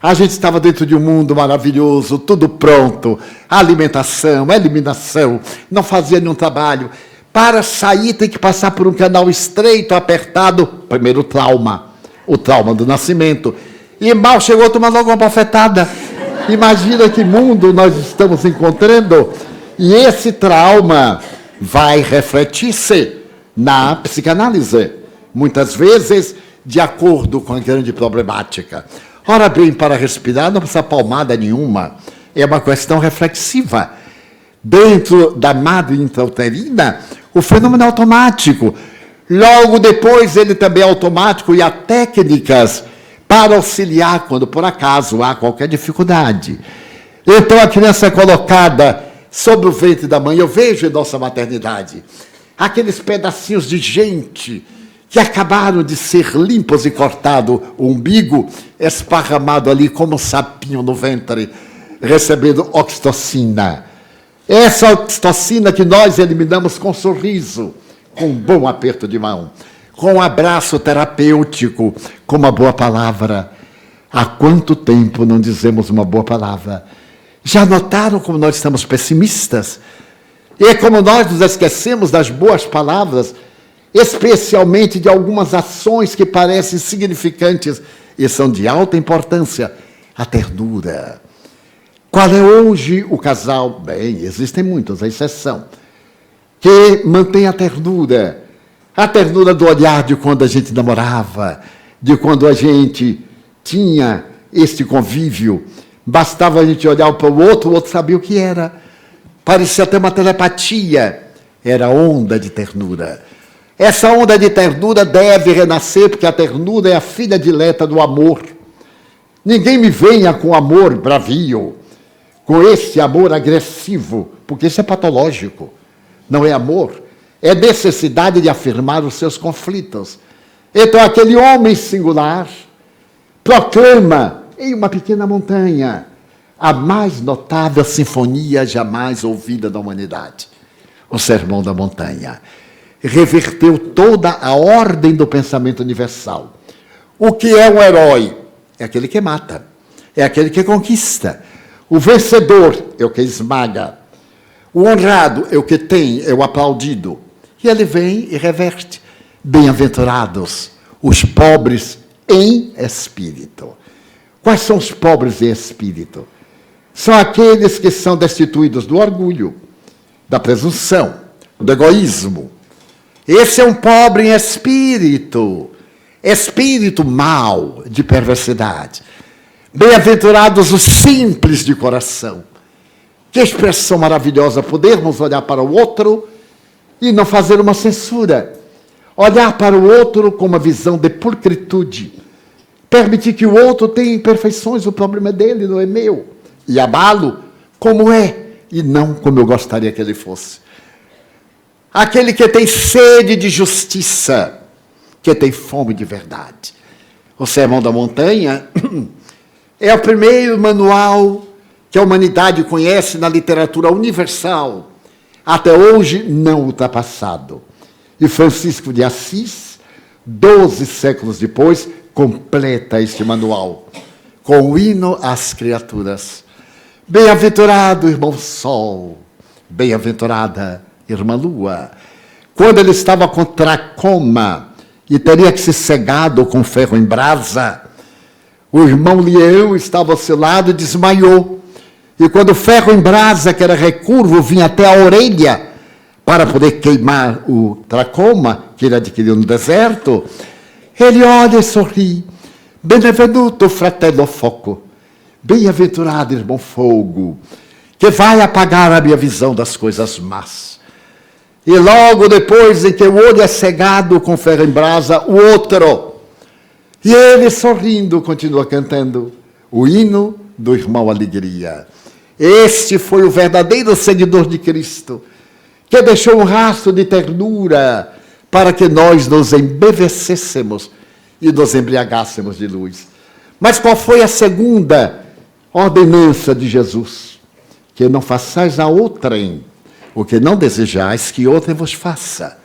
A gente estava dentro de um mundo maravilhoso, tudo pronto, alimentação, eliminação, não fazia nenhum trabalho. Para sair tem que passar por um canal estreito, apertado, primeiro o trauma do nascimento. E mal chegou, toma logo uma bofetada. Imagina que mundo nós estamos encontrando. E esse trauma vai refletir-se na psicanálise, muitas vezes de acordo com a grande problemática. Ora bem, para respirar não precisa palmada nenhuma, é uma questão reflexiva. Dentro da madre intrauterina, o fenômeno é automático. Logo depois, ele também é automático e há técnicas para auxiliar quando, por acaso, há qualquer dificuldade. Então, a criança é colocada sobre o ventre da mãe. Eu vejo em nossa maternidade aqueles pedacinhos de gente que acabaram de ser limpos e cortado o umbigo, esparramado ali como um sapinho no ventre, recebendo oxitocina. Essa oxitocina que nós eliminamos com um sorriso, com um bom aperto de mão, com um abraço terapêutico, com uma boa palavra. Há quanto tempo não dizemos uma boa palavra? Já notaram como nós estamos pessimistas? E como nós nos esquecemos das boas palavras, especialmente de algumas ações que parecem significantes e são de alta importância. A ternura. Qual é hoje o casal? Bem, existem muitos, a exceção, que mantém a ternura. A ternura do olhar de quando a gente namorava, de quando a gente tinha este convívio. Bastava a gente olhar para o outro sabia o que era. Parecia até uma telepatia. Era onda de ternura. Essa onda de ternura deve renascer, porque a ternura é a filha dileta do amor. Ninguém me venha com amor bravio, com esse amor agressivo, porque isso é patológico. Não é amor, é necessidade de afirmar os seus conflitos. Então, aquele homem singular proclama em uma pequena montanha a mais notável sinfonia jamais ouvida da humanidade, o Sermão da Montanha. reverteu toda a ordem do pensamento universal. O que é um herói? É aquele que mata, é aquele que conquista. O vencedor é o que esmaga. O honrado é o que tem, é o aplaudido. E ele vem e reverte. Bem-aventurados os pobres em espírito. Quais são os pobres em espírito? São aqueles que são destituídos do orgulho, da presunção, do egoísmo. Esse é um pobre em espírito. Espírito mau, de perversidade. Bem-aventurados os simples de coração. Que expressão maravilhosa podermos olhar para o outro e não fazer uma censura. Olhar para o outro com uma visão de pulcritude. Permitir que o outro tenha imperfeições, o problema é dele, não é meu. E amá-lo como é, e não como eu gostaria que ele fosse. Aquele que tem sede de justiça, que tem fome de verdade. O Sermão da Montanha é o primeiro manual que a humanidade conhece na literatura universal, até hoje não ultrapassado. E Francisco de Assis, 12 séculos depois, completa este manual, com o hino às criaturas. Bem-aventurado, irmão Sol, bem-aventurada, irmã Lua. Quando ele estava com tracoma e teria que ser cegado com ferro em brasa, o irmão Leão estava ao seu lado e desmaiou. E quando o ferro em brasa, que era recurvo, vinha até a orelha para poder queimar o tracoma que ele adquiriu no deserto, ele olha e sorri. Benvenuto, fratello foco. Bem-aventurado, irmão fogo, que vai apagar a minha visão das coisas más. E logo depois em que o olho é cegado com ferro em brasa, o outro. E ele, sorrindo, continua cantando o hino do irmão Alegria. Este foi o verdadeiro seguidor de Cristo, que deixou um rastro de ternura para que nós nos embevecêssemos e nos embriagássemos de luz. Mas qual foi a segunda ordenança de Jesus? Que não façais a outrem o que não desejais que outrem vos faça.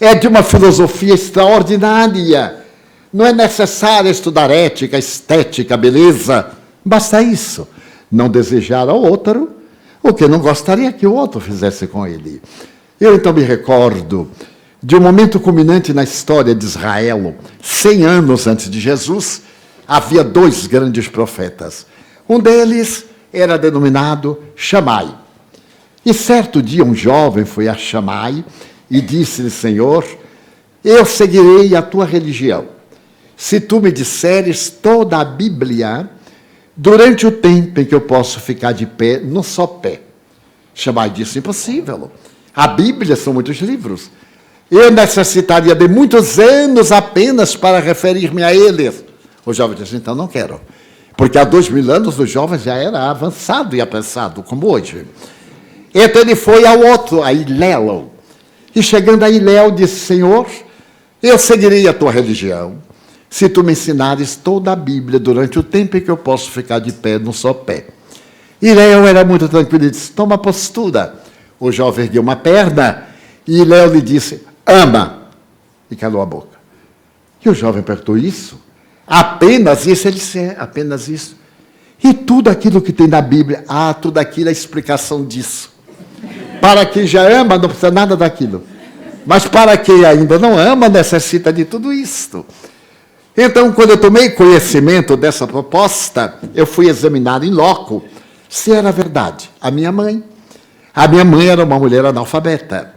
É de uma filosofia extraordinária. Não é necessário estudar ética, estética, beleza. Basta isso. Não desejar ao outro o que não gostaria que o outro fizesse com ele. Eu então me recordo de um momento culminante na história de Israel. 100 anos antes de Jesus, havia 2 grandes profetas. Um deles era denominado Shammai. E certo dia um jovem foi a Shammai e disse-lhe: Senhor, eu seguirei a tua religião, se tu me disseres toda a Bíblia durante o tempo em que eu posso ficar de pé, num só pé. Shammai disse: impossível. A Bíblia são muitos livros. Eu necessitaria de muitos anos apenas para referir-me a eles. O jovem disse: então não quero. Porque há 2000 anos o jovem já era avançado e apressado, como hoje. Então ele foi ao outro, a Hillel. E chegando a Hillel, disse: Senhor, eu seguirei a tua religião, se tu me ensinares toda a Bíblia durante o tempo em que eu posso ficar de pé, num só pé. Hillel era muito tranquilo e disse: toma postura. O jovem ergueu uma perna e Hillel lhe disse: ama. E calou a boca. E o jovem perguntou: isso? Apenas isso? Ele disse: apenas isso. E tudo aquilo que tem na Bíblia? Tudo aquilo é a explicação disso. Para quem já ama, não precisa nada daquilo. Mas para quem ainda não ama, necessita de tudo isto. Então, quando eu tomei conhecimento dessa proposta, eu fui examinar em loco se era verdade. A minha mãe era uma mulher analfabeta,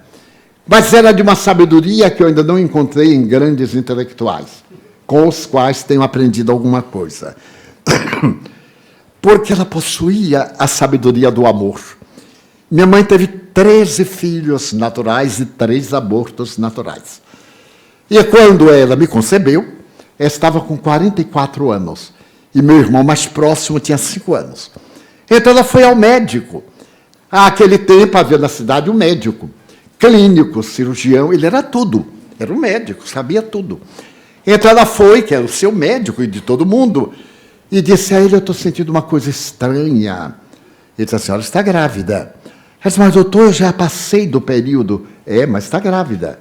mas era de uma sabedoria que eu ainda não encontrei em grandes intelectuais, com os quais tenho aprendido alguma coisa. Porque ela possuía a sabedoria do amor. Minha mãe teve 13 filhos naturais e 3 abortos naturais. E quando ela me concebeu, eu estava com 44 anos. E meu irmão mais próximo tinha 5 anos. Então ela foi ao médico. Naquele tempo havia na cidade um médico, clínico, cirurgião, ele era tudo. Era um médico, sabia tudo. Então ela foi, que era o seu médico e de todo mundo, e disse a ele: eu estou sentindo uma coisa estranha. Ele disse: a senhora está grávida. Ela disse: mas doutor, eu já passei do período. Mas está grávida.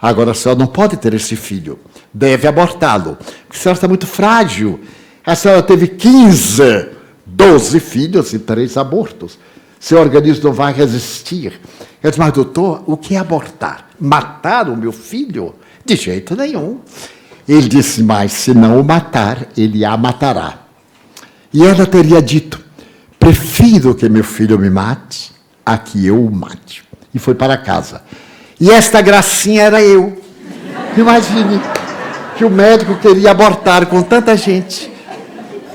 Agora a senhora não pode ter esse filho, deve abortá-lo, porque a senhora está muito frágil. A senhora teve 15, 12 filhos e 3 abortos. Seu organismo não vai resistir. Eu disse, mas doutor, o que é abortar? Matar o meu filho? De jeito nenhum. Ele disse, mas se não o matar, ele a matará. E ela teria dito, prefiro que meu filho me mate a que eu o mate. E foi para casa. E esta gracinha era eu. Imagine que o médico queria abortar com tanta gente.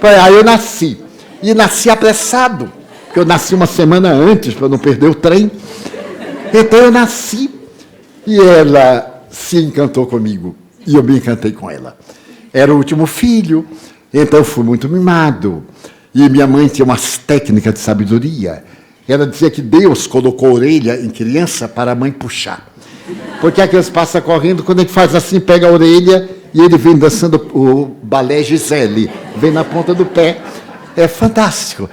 Aí eu nasci. E nasci apressado, porque eu nasci uma semana antes, para não perder o trem. Então eu nasci. E ela se encantou comigo. E eu me encantei com ela. Era o último filho, então eu fui muito mimado. E minha mãe tinha umas técnicas de sabedoria. Ela dizia que Deus colocou a orelha em criança para a mãe puxar. Porque a criança passa correndo, quando a gente faz assim, pega a orelha e ele vem dançando o balé Gisele, vem na ponta do pé. É fantástico.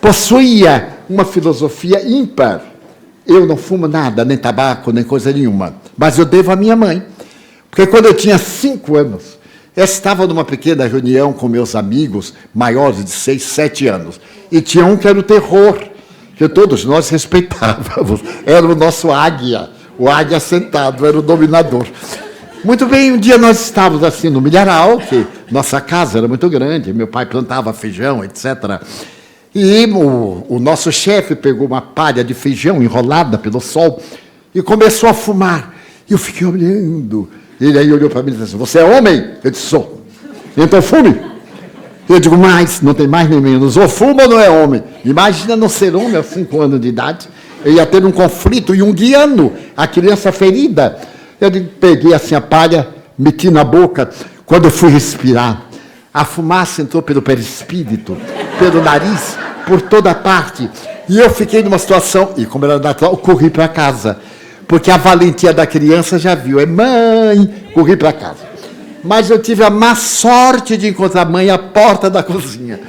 Possuía uma filosofia ímpar. Eu não fumo nada, nem tabaco, nem coisa nenhuma. Mas eu devo à minha mãe. Porque quando eu tinha 5 anos, eu estava numa pequena reunião com meus amigos, maiores de 6, 7 anos. E tinha um que era o terror, que todos nós respeitávamos. Era o nosso águia. O águia sentado, era o dominador. Muito bem, um dia nós estávamos assim no milharal, que nossa casa era muito grande, meu pai plantava feijão, etc. E o nosso chefe pegou uma palha de feijão enrolada pelo sol e começou a fumar. E eu fiquei olhando. Ele aí olhou para mim e disse assim, você é homem? Eu disse, sou. Então fume. Eu digo, mais, não tem mais nem menos. Ou fuma ou não é homem. Imagina não ser homem aos 5 anos de idade. Eu ia ter um conflito e um guiano, a criança ferida. Eu peguei assim a palha, meti na boca. Quando eu fui respirar, a fumaça entrou pelo perispírito, pelo nariz, por toda parte. E eu fiquei numa situação, e como era natural, eu corri para casa. Porque a valentia da criança já viu. É mãe, corri para casa. Mas eu tive a má sorte de encontrar a mãe à porta da cozinha.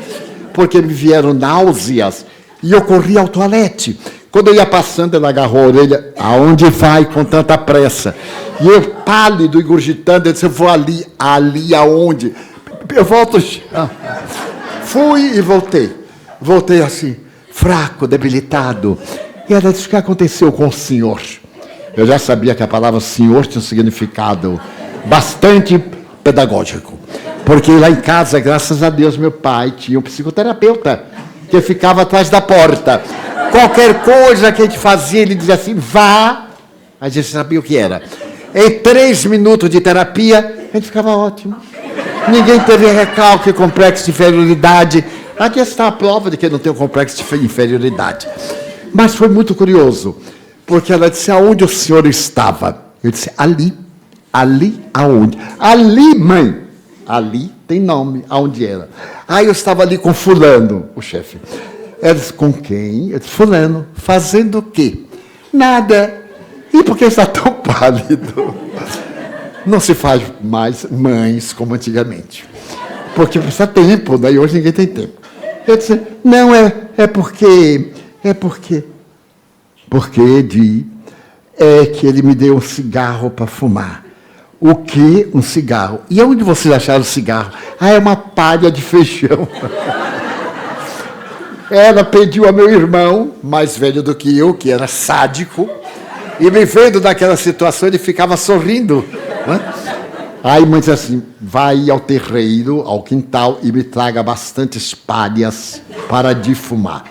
Porque me vieram náuseas e eu corri ao toalete. Quando eu ia passando, ela agarrou a orelha. Aonde vai com tanta pressa? E eu, pálido e gurgitando, eu disse, eu vou ali. Ali aonde? Eu volto. Fui e voltei. Voltei assim, fraco, debilitado. E ela disse, o que aconteceu com o senhor? Eu já sabia que a palavra senhor tinha um significado bastante pedagógico. Porque lá em casa, graças a Deus, meu pai tinha um psicoterapeuta que ficava atrás da porta. Qualquer coisa que a gente fazia, ele dizia assim, vá. A gente sabia o que era. Em 3 minutos de terapia, a gente ficava ótimo. Ninguém teve recalque, complexo de inferioridade. Aqui está a prova de que não tem um complexo de inferioridade. Mas foi muito curioso, porque ela disse, aonde o senhor estava? Eu disse, ali. Ali aonde? Ali, mãe. Ali tem nome, aonde era? Aí eu estava ali com fulano, o chefe. Ela disse, com quem? Eu disse, fulano. Fazendo o quê? Nada. E por que está tão pálido? Não se faz mais mães como antigamente. Porque precisa tempo, daí hoje ninguém tem tempo. Eu disse, não, é porque que ele me deu um cigarro para fumar. O que? Um cigarro. E onde vocês acharam o cigarro? Ah, é uma palha de feijão. Ela pediu a meu irmão, mais velho do que eu, que era sádico, e me vendo naquela situação, ele ficava sorrindo. Né? Aí a mãe disse assim, vai ao terreiro, ao quintal, e me traga bastantes palhas para defumar.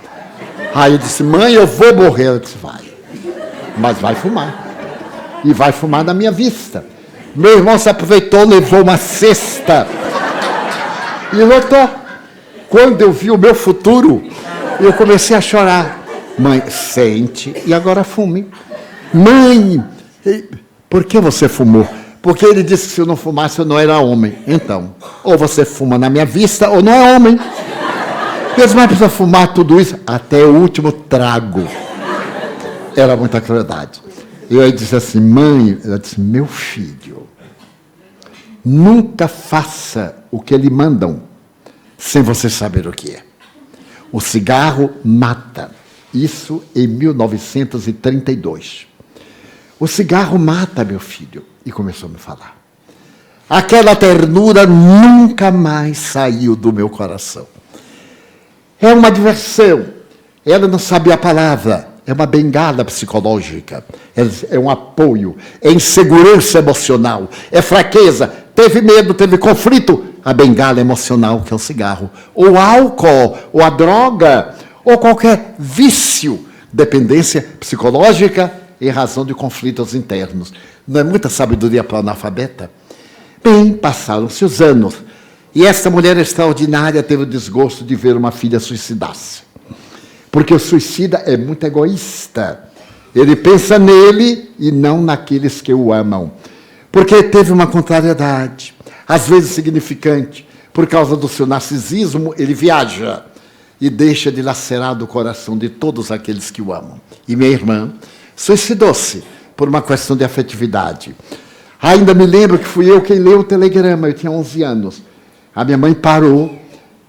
Aí eu disse, mãe, eu vou morrer. Ela disse, vai, mas vai fumar. E vai fumar na minha vista. Meu irmão se aproveitou, levou uma cesta e lotou. Quando eu vi o meu futuro, eu comecei a chorar. Mãe, sente e agora fume. Mãe, por que você fumou? Porque ele disse que se eu não fumasse eu não era homem. Então, ou você fuma na minha vista ou não é homem. Eles mais precisam fumar tudo isso até o último trago. Era muita crueldade. Eu disse assim, mãe, ela disse, meu filho, nunca faça o que lhe mandam sem você saber o que é. O cigarro mata. Isso em 1932. O cigarro mata, meu filho. E começou a me falar. Aquela ternura nunca mais saiu do meu coração. É uma diversão. Ela não sabia a palavra. É uma bengala psicológica. É um apoio. É insegurança emocional. É fraqueza. Teve medo, teve conflito. A bengala emocional, que é o cigarro. Ou o álcool, ou a droga, ou qualquer vício. Dependência psicológica em razão de conflitos internos. Não é muita sabedoria para o analfabeta? Bem, passaram-se os anos. E esta mulher extraordinária teve o desgosto de ver uma filha suicidar-se. Porque o suicida é muito egoísta. Ele pensa nele e não naqueles que o amam. Porque teve uma contrariedade, às vezes significante. Por causa do seu narcisismo, ele viaja e deixa de lacerar o coração de todos aqueles que o amam. E minha irmã suicidou-se por uma questão de afetividade. Ainda me lembro que fui eu quem leu o telegrama, eu tinha 11 anos. A minha mãe parou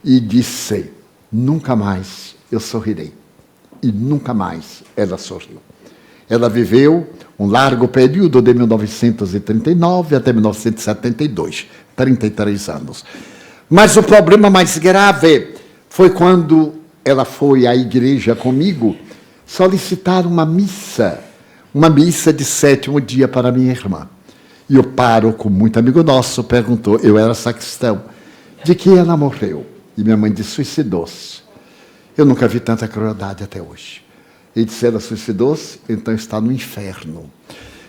e disse, nunca mais eu sorrirei. E nunca mais ela sorriu. Ela viveu um largo período de 1939 até 1972, 33 anos. Mas o problema mais grave foi quando ela foi à igreja comigo solicitar uma missa de 7º dia para minha irmã. E o pároco, muito amigo nosso, perguntou, eu era sacristão, de que ela morreu? E minha mãe disse, suicidou-se. Eu nunca vi tanta crueldade até hoje. Ele disse, ela suicidou-se, então está no inferno.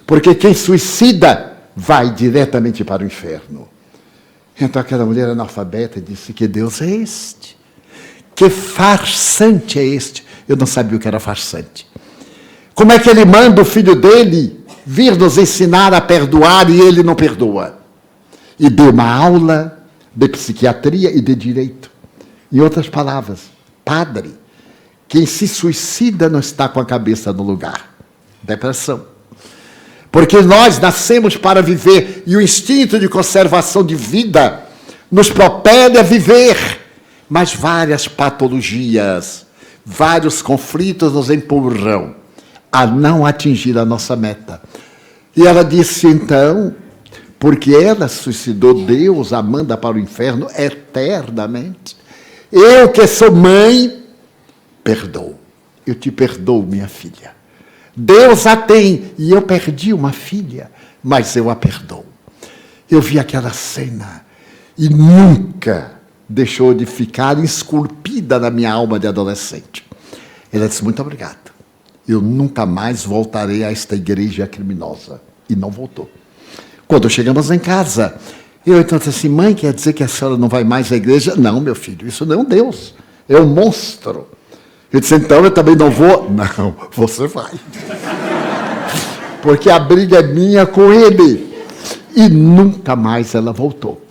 Porque quem suicida vai diretamente para o inferno. Então aquela mulher analfabeta disse, que Deus é este? Que farsante é este? Eu não sabia o que era farsante. Como é que ele manda o filho dele vir nos ensinar a perdoar e ele não perdoa? E deu uma aula de psiquiatria e de direito. Em outras palavras, padre, quem se suicida não está com a cabeça no lugar. Depressão. Porque nós nascemos para viver e o instinto de conservação de vida nos propele a viver. Mas várias patologias, vários conflitos nos empurram a não atingir a nossa meta. E ela disse, então, porque ela suicidou, Deus a manda para o inferno eternamente. Eu que sou mãe, perdoo. Eu te perdoo, minha filha. Deus a tem, e eu perdi uma filha, mas eu a perdoo. Eu vi aquela cena e nunca deixou de ficar esculpida na minha alma de adolescente. Ela disse, muito obrigado. Eu nunca mais voltarei a esta igreja criminosa. E não voltou. Quando chegamos em casa, eu então disse assim, mãe, quer dizer que a senhora não vai mais à igreja? Não, meu filho, isso não é um Deus, é um monstro. Eu disse, então eu também não vou? Não, você vai. Porque a briga é minha com ele. E nunca mais ela voltou.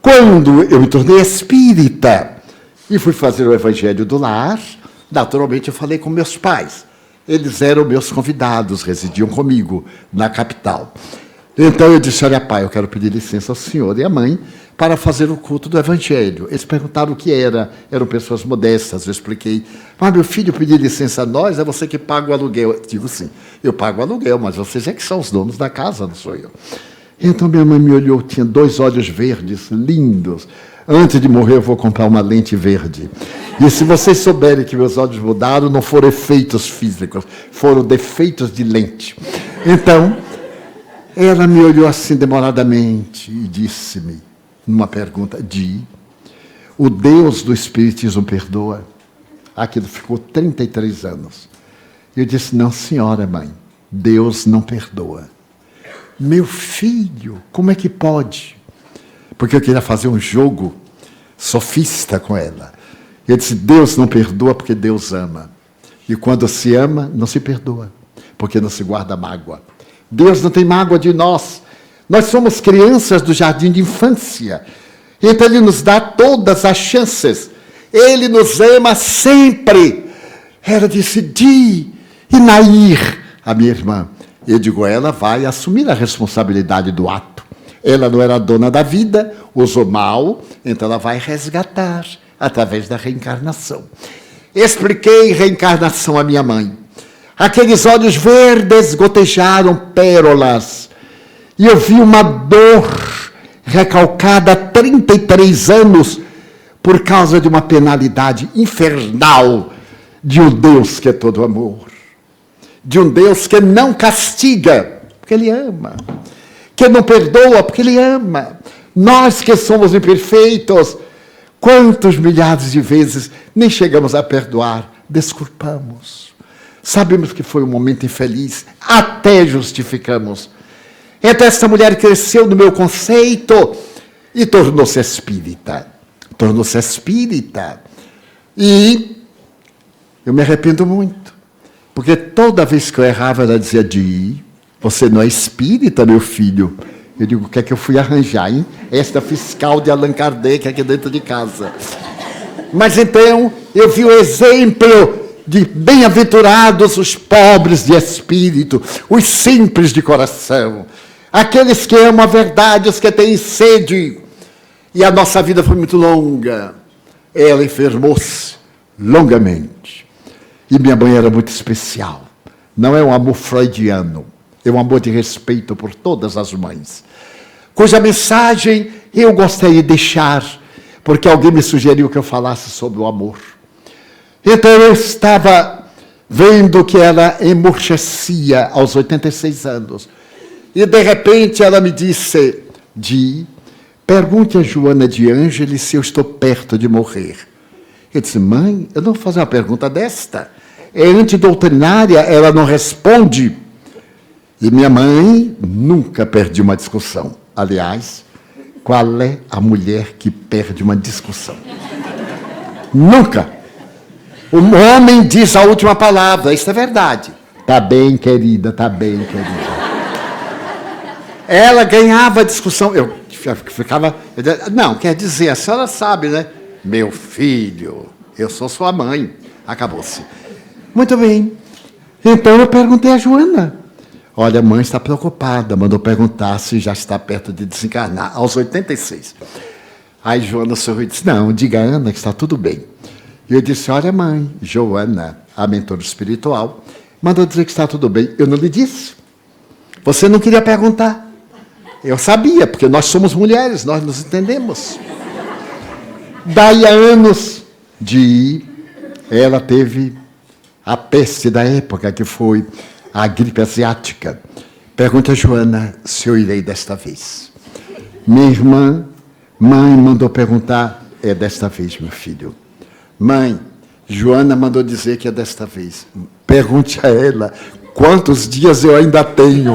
Quando eu me tornei espírita e fui fazer o evangelho do lar, naturalmente eu falei com meus pais. Eles eram meus convidados, residiam comigo na capital. Então eu disse, olha pai, eu quero pedir licença ao senhor e à mãe para fazer o culto do evangelho. Eles perguntaram o que era, eram pessoas modestas, eu expliquei. Mas meu filho pedir licença a nós, é você que paga o aluguel. Eu digo sim, eu pago o aluguel, mas vocês é que são os donos da casa, não sou eu. Então minha mãe me olhou, tinha 2 olhos verdes, lindos. Antes de morrer eu vou comprar uma lente verde. E se vocês souberem que meus olhos mudaram, não foram efeitos físicos, foram defeitos de lente. Então, ela me olhou assim demoradamente e disse-me, numa pergunta, o Deus do Espiritismo perdoa? Aquilo ficou 33 anos. Eu disse, não senhora mãe, Deus não perdoa. Meu filho, como é que pode? Porque eu queria fazer um jogo sofista com ela. Eu disse, Deus não perdoa porque Deus ama. E quando se ama, não se perdoa, porque não se guarda mágoa. Deus não tem mágoa de nós. Nós somos crianças do jardim de infância. Então Ele nos dá todas as chances. Ele nos ama sempre. Ela disse, e Nair, a minha irmã. Eu digo, ela vai assumir a responsabilidade do ato. Ela não era dona da vida, usou mal, então ela vai resgatar através da reencarnação. Expliquei reencarnação à minha mãe. Aqueles olhos verdes gotejaram pérolas. E eu vi uma dor recalcada há 33 anos por causa de uma penalidade infernal de um Deus que é todo amor. De um Deus que não castiga, porque Ele ama. Que não perdoa, porque Ele ama. Nós que somos imperfeitos, quantos milhares de vezes nem chegamos a perdoar, desculpamos. Sabemos que foi um momento infeliz, até justificamos. Então essa mulher cresceu no meu conceito e tornou-se espírita. Tornou-se espírita. E eu me arrependo muito. Porque toda vez que eu errava, ela dizia, você não é espírita, meu filho. Eu digo, o que é que eu fui arranjar, hein? Esta fiscal de Allan Kardec aqui dentro de casa. Mas então, eu vi o exemplo de bem-aventurados os pobres de espírito, os simples de coração, aqueles que amam a verdade, os que têm sede. E a nossa vida foi muito longa. Ela enfermou-se longamente. E minha mãe era muito especial. Não é um amor freudiano, é um amor de respeito por todas as mães. Cuja mensagem eu gostaria de deixar, porque alguém me sugeriu que eu falasse sobre o amor. Então eu estava vendo que ela emurchecia aos 86 anos. E de repente ela me disse, pergunte a Joana de Ângeles se eu estou perto de morrer. Eu disse, mãe, eu não vou fazer uma pergunta desta. É antidoutrinária, ela não responde. E minha mãe nunca perdeu uma discussão. Aliás, qual é a mulher que perde uma discussão? Nunca. O homem diz a última palavra, isso é verdade. Tá bem, querida, tá bem, querida. Ela ganhava a discussão. Eu ficava... Não, quer dizer, a senhora sabe, né? Meu filho, eu sou sua mãe. Acabou-se. Muito bem. Então eu perguntei a Joana. Olha, a mãe está preocupada, mandou perguntar se já está perto de desencarnar, aos 86. Aí Joana sorriu e disse, não, diga a Ana que está tudo bem. E eu disse, olha mãe, Joana, a mentora espiritual, mandou dizer que está tudo bem. Eu não lhe disse. Você não queria perguntar. Eu sabia, porque nós somos mulheres, nós nos entendemos. Daí a anos ela teve a peste da época, que foi a gripe asiática. Pergunta a Joana se eu irei desta vez. Minha irmã, mãe, mandou perguntar, é desta vez, meu filho. Mãe, Joana mandou dizer que é desta vez. Pergunte a ela quantos dias eu ainda tenho.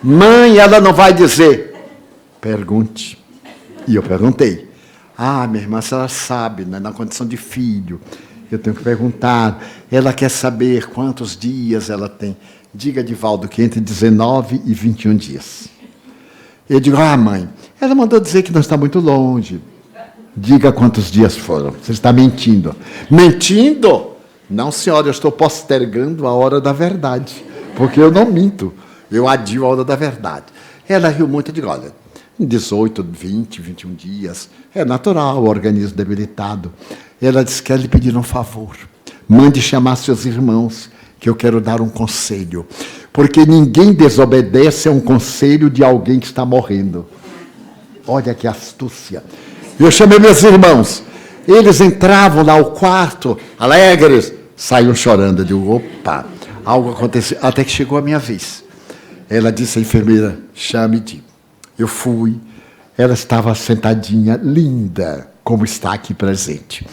Mãe, ela não vai dizer. Pergunte. E eu perguntei. Minha irmã, se ela sabe, né, na condição de filho, eu tenho que perguntar. Ela quer saber quantos dias ela tem. Diga, Divaldo, que entre 19 e 21 dias. Eu digo, mãe, ela mandou dizer que não está muito longe. Diga quantos dias foram. Você está mentindo. Mentindo? Não, senhora, eu estou postergando a hora da verdade. Porque eu não minto. Eu adio a hora da verdade. Ela riu muito e digo, olha, 18, 20, 21 dias. É natural, o organismo debilitado. Ela disse que quer lhe pedir um favor. Mande chamar seus irmãos, que eu quero dar um conselho. Porque ninguém desobedece a um conselho de alguém que está morrendo. Olha que astúcia. Eu chamei meus irmãos. Eles entravam lá ao quarto, alegres, saíam chorando. Eu digo, opa, algo aconteceu. Até que chegou a minha vez. Ela disse à enfermeira, chame-te. Eu fui. Ela estava sentadinha, linda, como está aqui presente.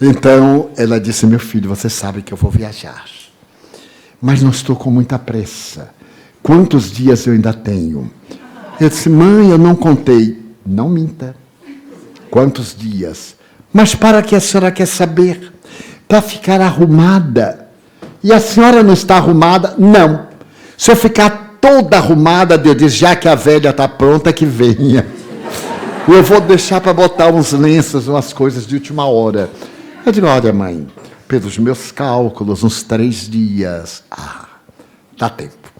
Então, ela disse, meu filho, você sabe que eu vou viajar. Mas não estou com muita pressa. Quantos dias eu ainda tenho? Eu disse, mãe, eu não contei. Não minta. Quantos dias? Mas para que a senhora quer saber? Para ficar arrumada. E a senhora não está arrumada? Não. Se eu ficar toda arrumada, eu disse, já que a velha está pronta, que venha. Eu vou deixar para botar uns lenços, umas coisas de última hora. Eu digo, olha, mãe, pelos meus cálculos, uns 3 dias. Dá tempo.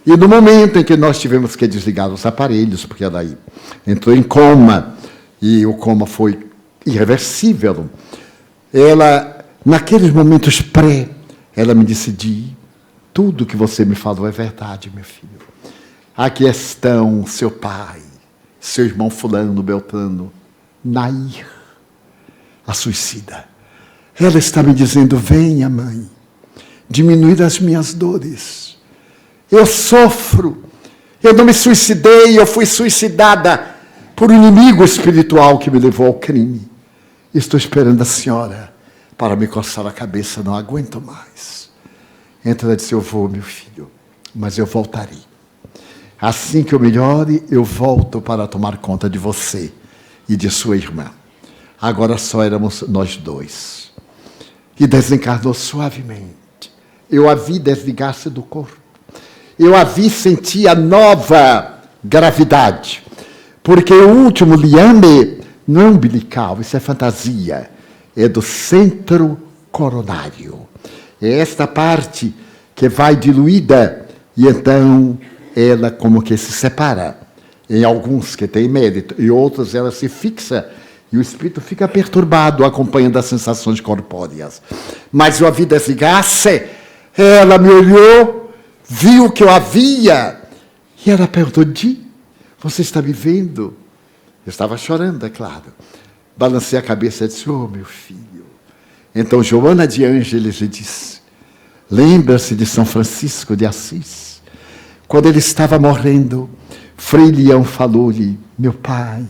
E no momento em que nós tivemos que desligar os aparelhos, porque ela entrou em coma, e o coma foi irreversível, ela, naqueles momentos ela me disse, Tudo que você me falou é verdade, meu filho. Aqui estão seu pai, seu irmão fulano, Beltrano, Nair, a suicida. Ela está me dizendo, venha, mãe, diminuir as minhas dores. Eu sofro. Eu não me suicidei, eu fui suicidada por um inimigo espiritual que me levou ao crime. Estou esperando a senhora para me coçar a cabeça, não aguento mais. Então ela disse, eu vou, meu filho, mas eu voltarei. Assim que eu melhore, eu volto para tomar conta de você e de sua irmã. Agora só éramos nós dois. E desencarnou suavemente. Eu a vi desligar-se do corpo. Eu a vi sentir a nova gravidade. Porque o último liame não é umbilical, isso é fantasia. É do centro coronário. É esta parte que vai diluída e então ela como que se separa. Em alguns que têm mérito, e outros ela se fixa e o espírito fica perturbado acompanhando as sensações corpóreas. Mas eu a vi desligar-se, ela me olhou, viu que eu havia, e ela perguntou, Di, você está me vendo? Eu estava chorando, é claro. Balancei a cabeça e disse, oh, meu filho. Então Joana de Ângeles lhe disse, lembra-se de São Francisco de Assis? Quando ele estava morrendo, Frei Leão falou-lhe, meu pai,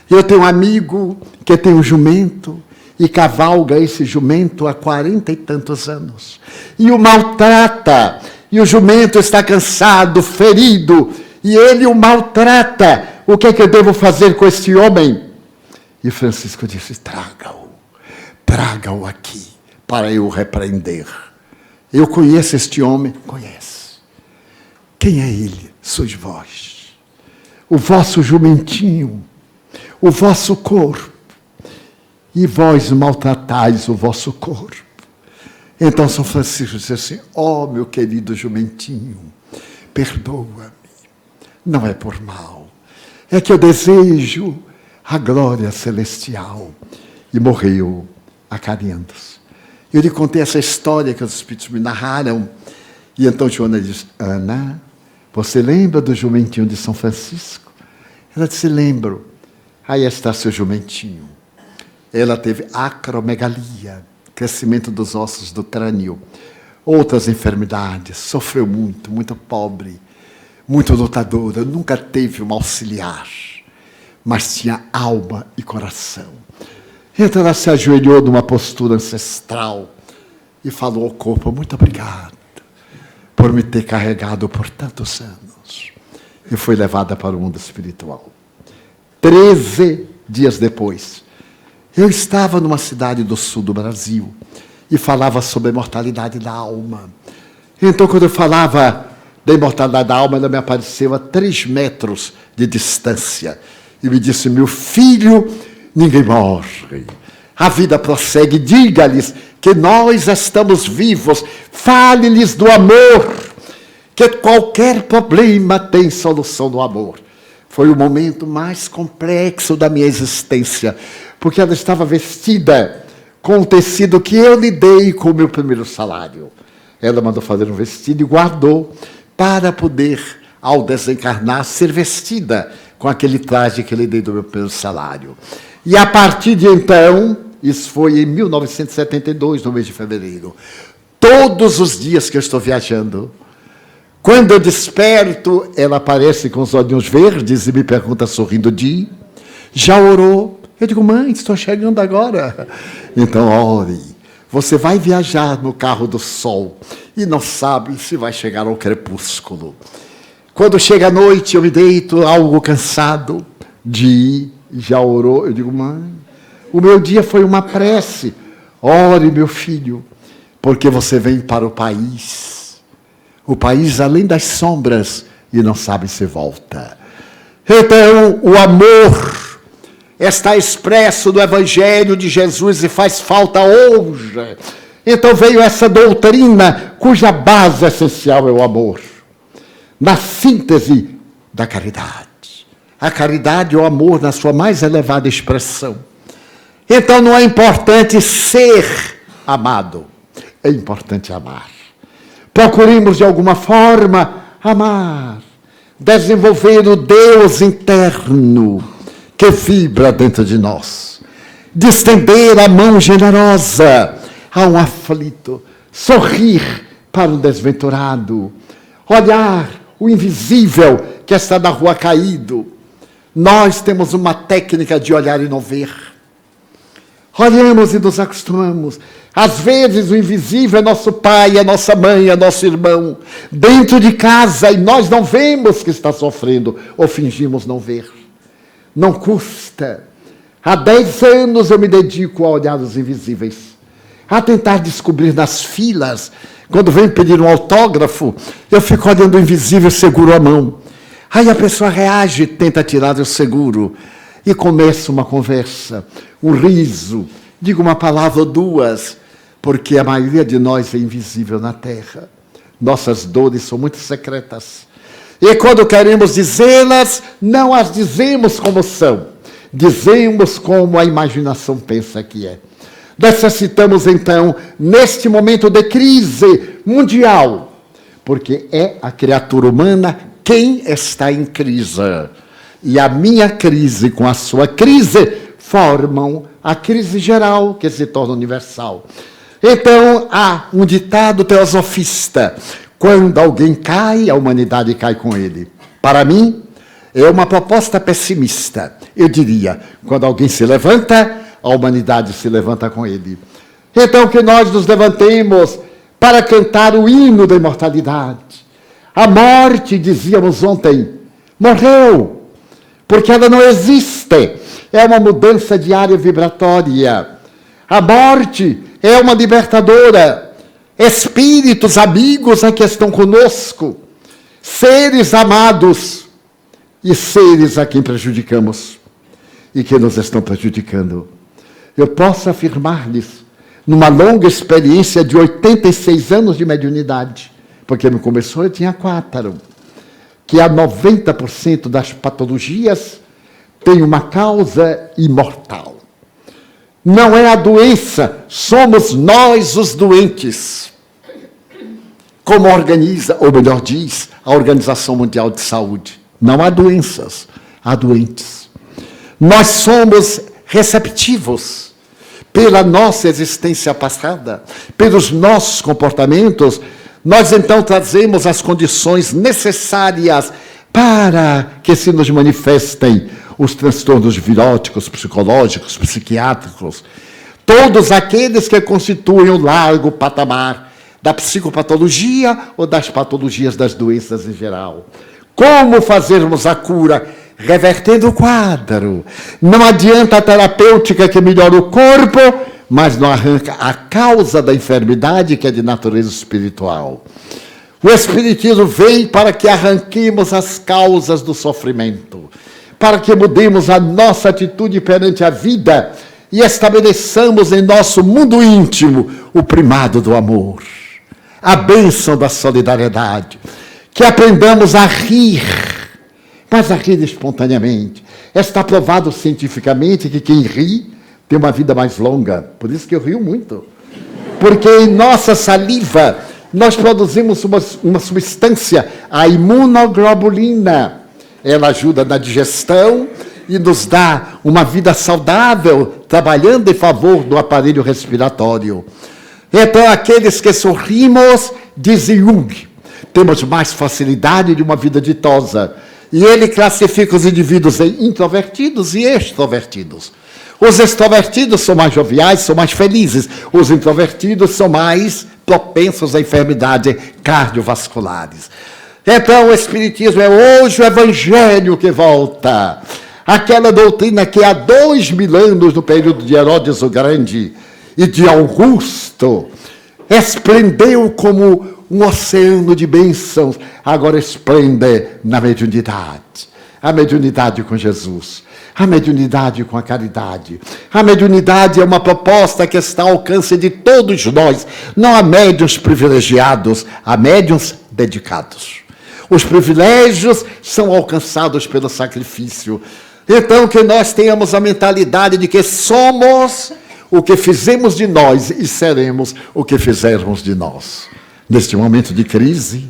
eu tenho um amigo que tem um jumento e cavalga esse jumento há 40 e tantos anos. E o maltrata, e o jumento está cansado, ferido, e ele o maltrata. O que é que eu devo fazer com este homem? E Francisco disse, traga-o aqui, para eu o repreender. Eu conheço este homem? Conhece. Quem é ele? Sois vós. O vosso jumentinho, o vosso corpo. E vós maltratais o vosso corpo. Então São Francisco disse assim, ó meu querido jumentinho, perdoa-me. Não é por mal. É que eu desejo a glória celestial. E morreu acarinhando-se. Eu lhe contei essa história que os espíritos me narraram. E então Joana disse, Ana, você lembra do jumentinho de São Francisco? Ela disse, lembro. Aí está seu jumentinho. Ela teve acromegalia, crescimento dos ossos do crânio, outras enfermidades, sofreu muito, muito pobre, muito lutadora, nunca teve um auxiliar, mas tinha alma e coração. Então ela se ajoelhou numa postura ancestral e falou ao corpo, muito obrigado por me ter carregado por tantos anos. E foi levada para o mundo espiritual. 13 dias depois, eu estava numa cidade do sul do Brasil e falava sobre a imortalidade da alma. Então, quando eu falava da imortalidade da alma, ela me apareceu a 3 metros de distância e me disse, meu filho, ninguém morre. A vida prossegue, diga-lhes que nós estamos vivos, fale-lhes do amor, que qualquer problema tem solução no amor. Foi o momento mais complexo da minha existência, porque ela estava vestida com o tecido que eu lhe dei com o meu primeiro salário. Ela mandou fazer um vestido e guardou para poder, ao desencarnar, ser vestida com aquele traje que eu lhe dei do meu primeiro salário. E a partir de então, isso foi em 1972, no mês de fevereiro, todos os dias que eu estou viajando, quando eu desperto, ela aparece com os olhinhos verdes e me pergunta, sorrindo, Di, já orou? Eu digo, mãe, estou chegando agora. Então, ore. Você vai viajar no carro do sol e não sabe se vai chegar ao crepúsculo. Quando chega a noite, eu me deito, algo cansado. Di, já orou? Eu digo, mãe, o meu dia foi uma prece. Ore, meu filho, porque você vem para o país além das sombras, e não sabe se volta. Então, o amor está expresso no Evangelho de Jesus e faz falta hoje. Então veio essa doutrina cuja base essencial é o amor, na síntese da caridade. A caridade é o amor na sua mais elevada expressão. Então não é importante ser amado, é importante amar. Procuremos, de alguma forma, amar, desenvolver o Deus interno que vibra dentro de nós, de estender a mão generosa a um aflito, sorrir para um desventurado, olhar o invisível que está na rua caído. Nós temos uma técnica de olhar e não ver. Olhamos e nos acostumamos. Às vezes o invisível é nosso pai, é nossa mãe, é nosso irmão, dentro de casa, e nós não vemos que está sofrendo, ou fingimos não ver. Não custa. Há 10 anos eu me dedico a olhar os invisíveis, a tentar descobrir nas filas. Quando vem pedir um autógrafo, eu fico olhando o invisível, seguro a mão. Aí a pessoa reage, tenta tirar o seguro, e começa uma conversa, um riso, digo uma palavra ou duas, porque a maioria de nós é invisível na terra. Nossas dores são muito secretas. E quando queremos dizê-las, não as dizemos como são. Dizemos como a imaginação pensa que é. Necessitamos, então, neste momento de crise mundial, porque é a criatura humana quem está em crise. E a minha crise com a sua crise formam a crise geral, que se torna universal. Então, há um ditado teosofista: quando alguém cai, a humanidade cai com ele. Para mim, é uma proposta pessimista. Eu diria, quando alguém se levanta, a humanidade se levanta com ele. Então, que nós nos levantemos para cantar o hino da imortalidade. A morte, dizíamos ontem, morreu, porque ela não existe. É uma mudança diária vibratória. A morte é uma libertadora. Espíritos amigos aqui estão conosco, seres amados e seres a quem prejudicamos e que nos estão prejudicando. Eu posso afirmar-lhes, numa longa experiência de 86 anos de mediunidade, porque me começou eu tinha 4, que há 90% das patologias tem uma causa imortal. Não é a doença, somos nós os doentes. Como organiza, ou melhor diz, a Organização Mundial de Saúde. Não há doenças, há doentes. Nós somos receptivos pela nossa existência passada, pelos nossos comportamentos. Nós então trazemos as condições necessárias para que se nos manifestem os transtornos viróticos, psicológicos, psiquiátricos, todos aqueles que constituem o largo patamar da psicopatologia ou das patologias das doenças em geral. Como fazermos a cura? Revertendo o quadro. Não adianta a terapêutica que melhora o corpo, mas não arranca a causa da enfermidade, que é de natureza espiritual. O Espiritismo vem para que arranquemos as causas do sofrimento, para que mudemos a nossa atitude perante a vida e estabeleçamos em nosso mundo íntimo o primado do amor, a bênção da solidariedade, que aprendamos a rir, mas a rir espontaneamente. Está provado cientificamente que quem ri tem uma vida mais longa. Por isso que eu rio muito. Porque em nossa saliva nós produzimos uma substância, a imunoglobulina. Ela ajuda na digestão e nos dá uma vida saudável, trabalhando em favor do aparelho respiratório. Então, aqueles que sorrimos, diz Jung, temos mais facilidade de uma vida ditosa. E ele classifica os indivíduos em introvertidos e extrovertidos. Os extrovertidos são mais joviais, são mais felizes. Os introvertidos são mais propensos a enfermidades cardiovasculares. Então, o Espiritismo é hoje o Evangelho que volta. Aquela doutrina que há 2000 anos, no período de Herodes o Grande e de Augusto, esplendeu como um oceano de bênçãos, agora esplende na mediunidade. A mediunidade com Jesus, a mediunidade com a caridade. A mediunidade é uma proposta que está ao alcance de todos nós. Não há médiuns privilegiados, há médiuns dedicados. Os privilégios são alcançados pelo sacrifício. Então, que nós tenhamos a mentalidade de que somos o que fizemos de nós e seremos o que fizermos de nós. neste momento de crise,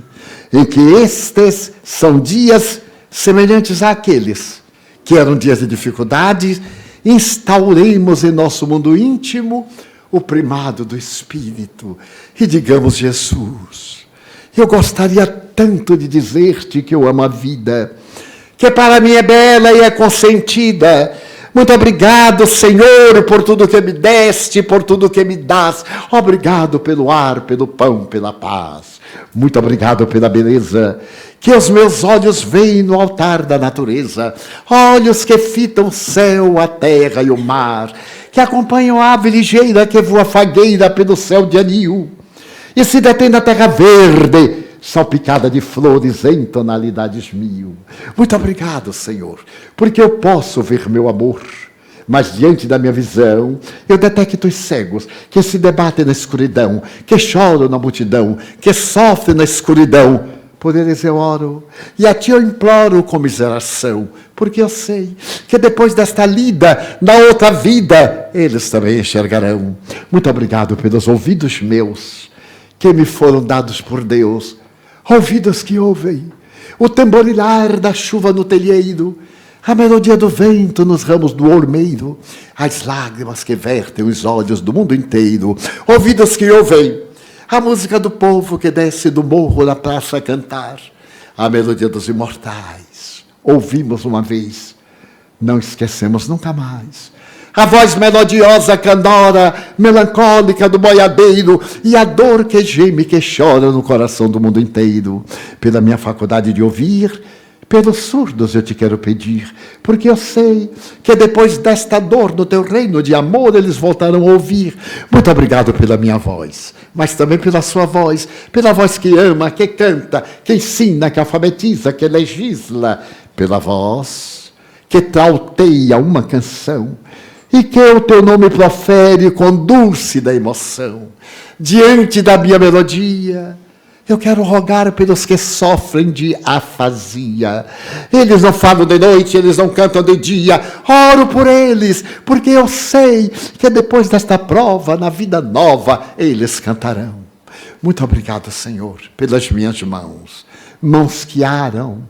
em que estes são dias semelhantes àqueles que eram dias de dificuldade, instauremos em nosso mundo íntimo o primado do Espírito e digamos: Jesus, eu gostaria tanto de dizer-te que eu amo a vida, que para mim é bela e é consentida. Muito obrigado, Senhor, por tudo que me deste, por tudo que me dás. Obrigado pelo ar, pelo pão, pela paz. Muito obrigado pela beleza que os meus olhos veem no altar da natureza. Olhos que fitam o céu, a terra e o mar, que acompanham a ave ligeira que voa fagueira pelo céu de anil e se detém na terra verde, salpicada de flores em tonalidades mil. Muito obrigado, Senhor, porque eu posso ver meu amor, mas diante da minha visão, eu detecto os cegos que se debatem na escuridão, que choram na multidão, que sofrem na escuridão. Por eles eu oro, e a ti eu imploro comiseração, porque eu sei que depois desta lida, na outra vida, eles também enxergarão. Muito obrigado pelos ouvidos meus, que me foram dados por Deus, ouvidos que ouvem o tamborilar da chuva no telheiro, a melodia do vento nos ramos do ormeiro, as lágrimas que vertem os olhos do mundo inteiro, ouvidos que ouvem a música do povo que desce do morro na praça a cantar, a melodia dos imortais. Ouvimos uma vez, não esquecemos nunca mais. A voz melodiosa, canora, melancólica do boiadeiro e a dor que geme, que chora no coração do mundo inteiro. Pela minha faculdade de ouvir, pelos surdos eu te quero pedir, porque eu sei que depois desta dor no teu reino de amor eles voltarão a ouvir. Muito obrigado pela minha voz, mas também pela sua voz, pela voz que ama, que canta, que ensina, que alfabetiza, que legisla, pela voz que trauteia uma canção e que o teu nome profere com dúlcida emoção. Diante da minha melodia, eu quero rogar pelos que sofrem de afasia. Eles não falam de noite, eles não cantam de dia. Oro por eles, porque eu sei que depois desta prova, na vida nova, eles cantarão. Muito obrigado, Senhor, pelas minhas mãos. Mãos que aram,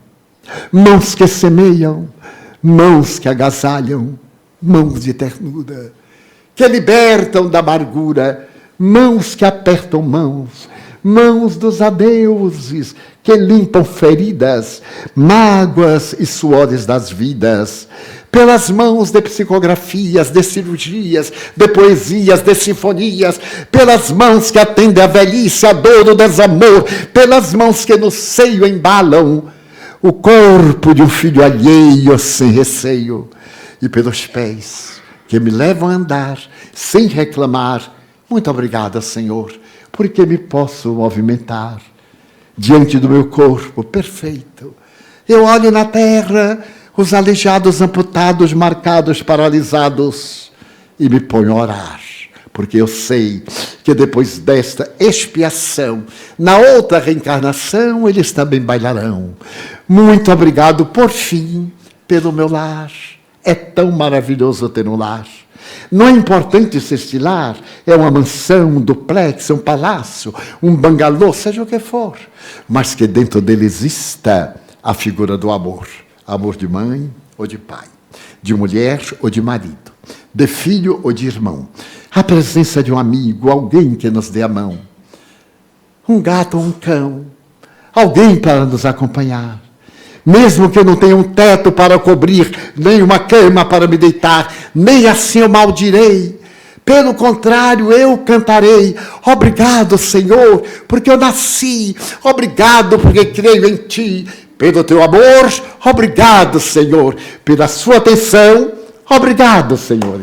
mãos que semeiam, mãos que agasalham, mãos de ternura, que libertam da amargura, mãos que apertam mãos, mãos dos adeuses, que limpam feridas, mágoas e suores das vidas, pelas mãos de psicografias, de cirurgias, de poesias, de sinfonias, pelas mãos que atendem a velhice, a dor, o desamor, pelas mãos que no seio embalam o corpo de um filho alheio sem receio, e pelos pés que me levam a andar sem reclamar. Muito obrigada, Senhor, porque me posso movimentar diante do meu corpo perfeito. Eu olho na terra os aleijados, amputados, marcados, paralisados, e me ponho a orar, porque eu sei que depois desta expiação, na outra reencarnação, eles também bailarão. Muito obrigado, por fim, pelo meu lar. É tão maravilhoso ter um lar. Não é importante se este lar é uma mansão, um duplex, um palácio, um bangalô, seja o que for, mas que dentro dele exista a figura do amor. Amor de mãe ou de pai, de mulher ou de marido, de filho ou de irmão. A presença de um amigo, alguém que nos dê a mão. Um gato ou um cão, alguém para nos acompanhar. Mesmo que eu não tenha um teto para cobrir, nem uma cama para me deitar, nem assim eu maldirei. Pelo contrário, eu cantarei. Obrigado, Senhor, porque eu nasci. Obrigado, porque creio em Ti. Pelo Teu amor, obrigado, Senhor. Pela Sua atenção, obrigado, Senhor.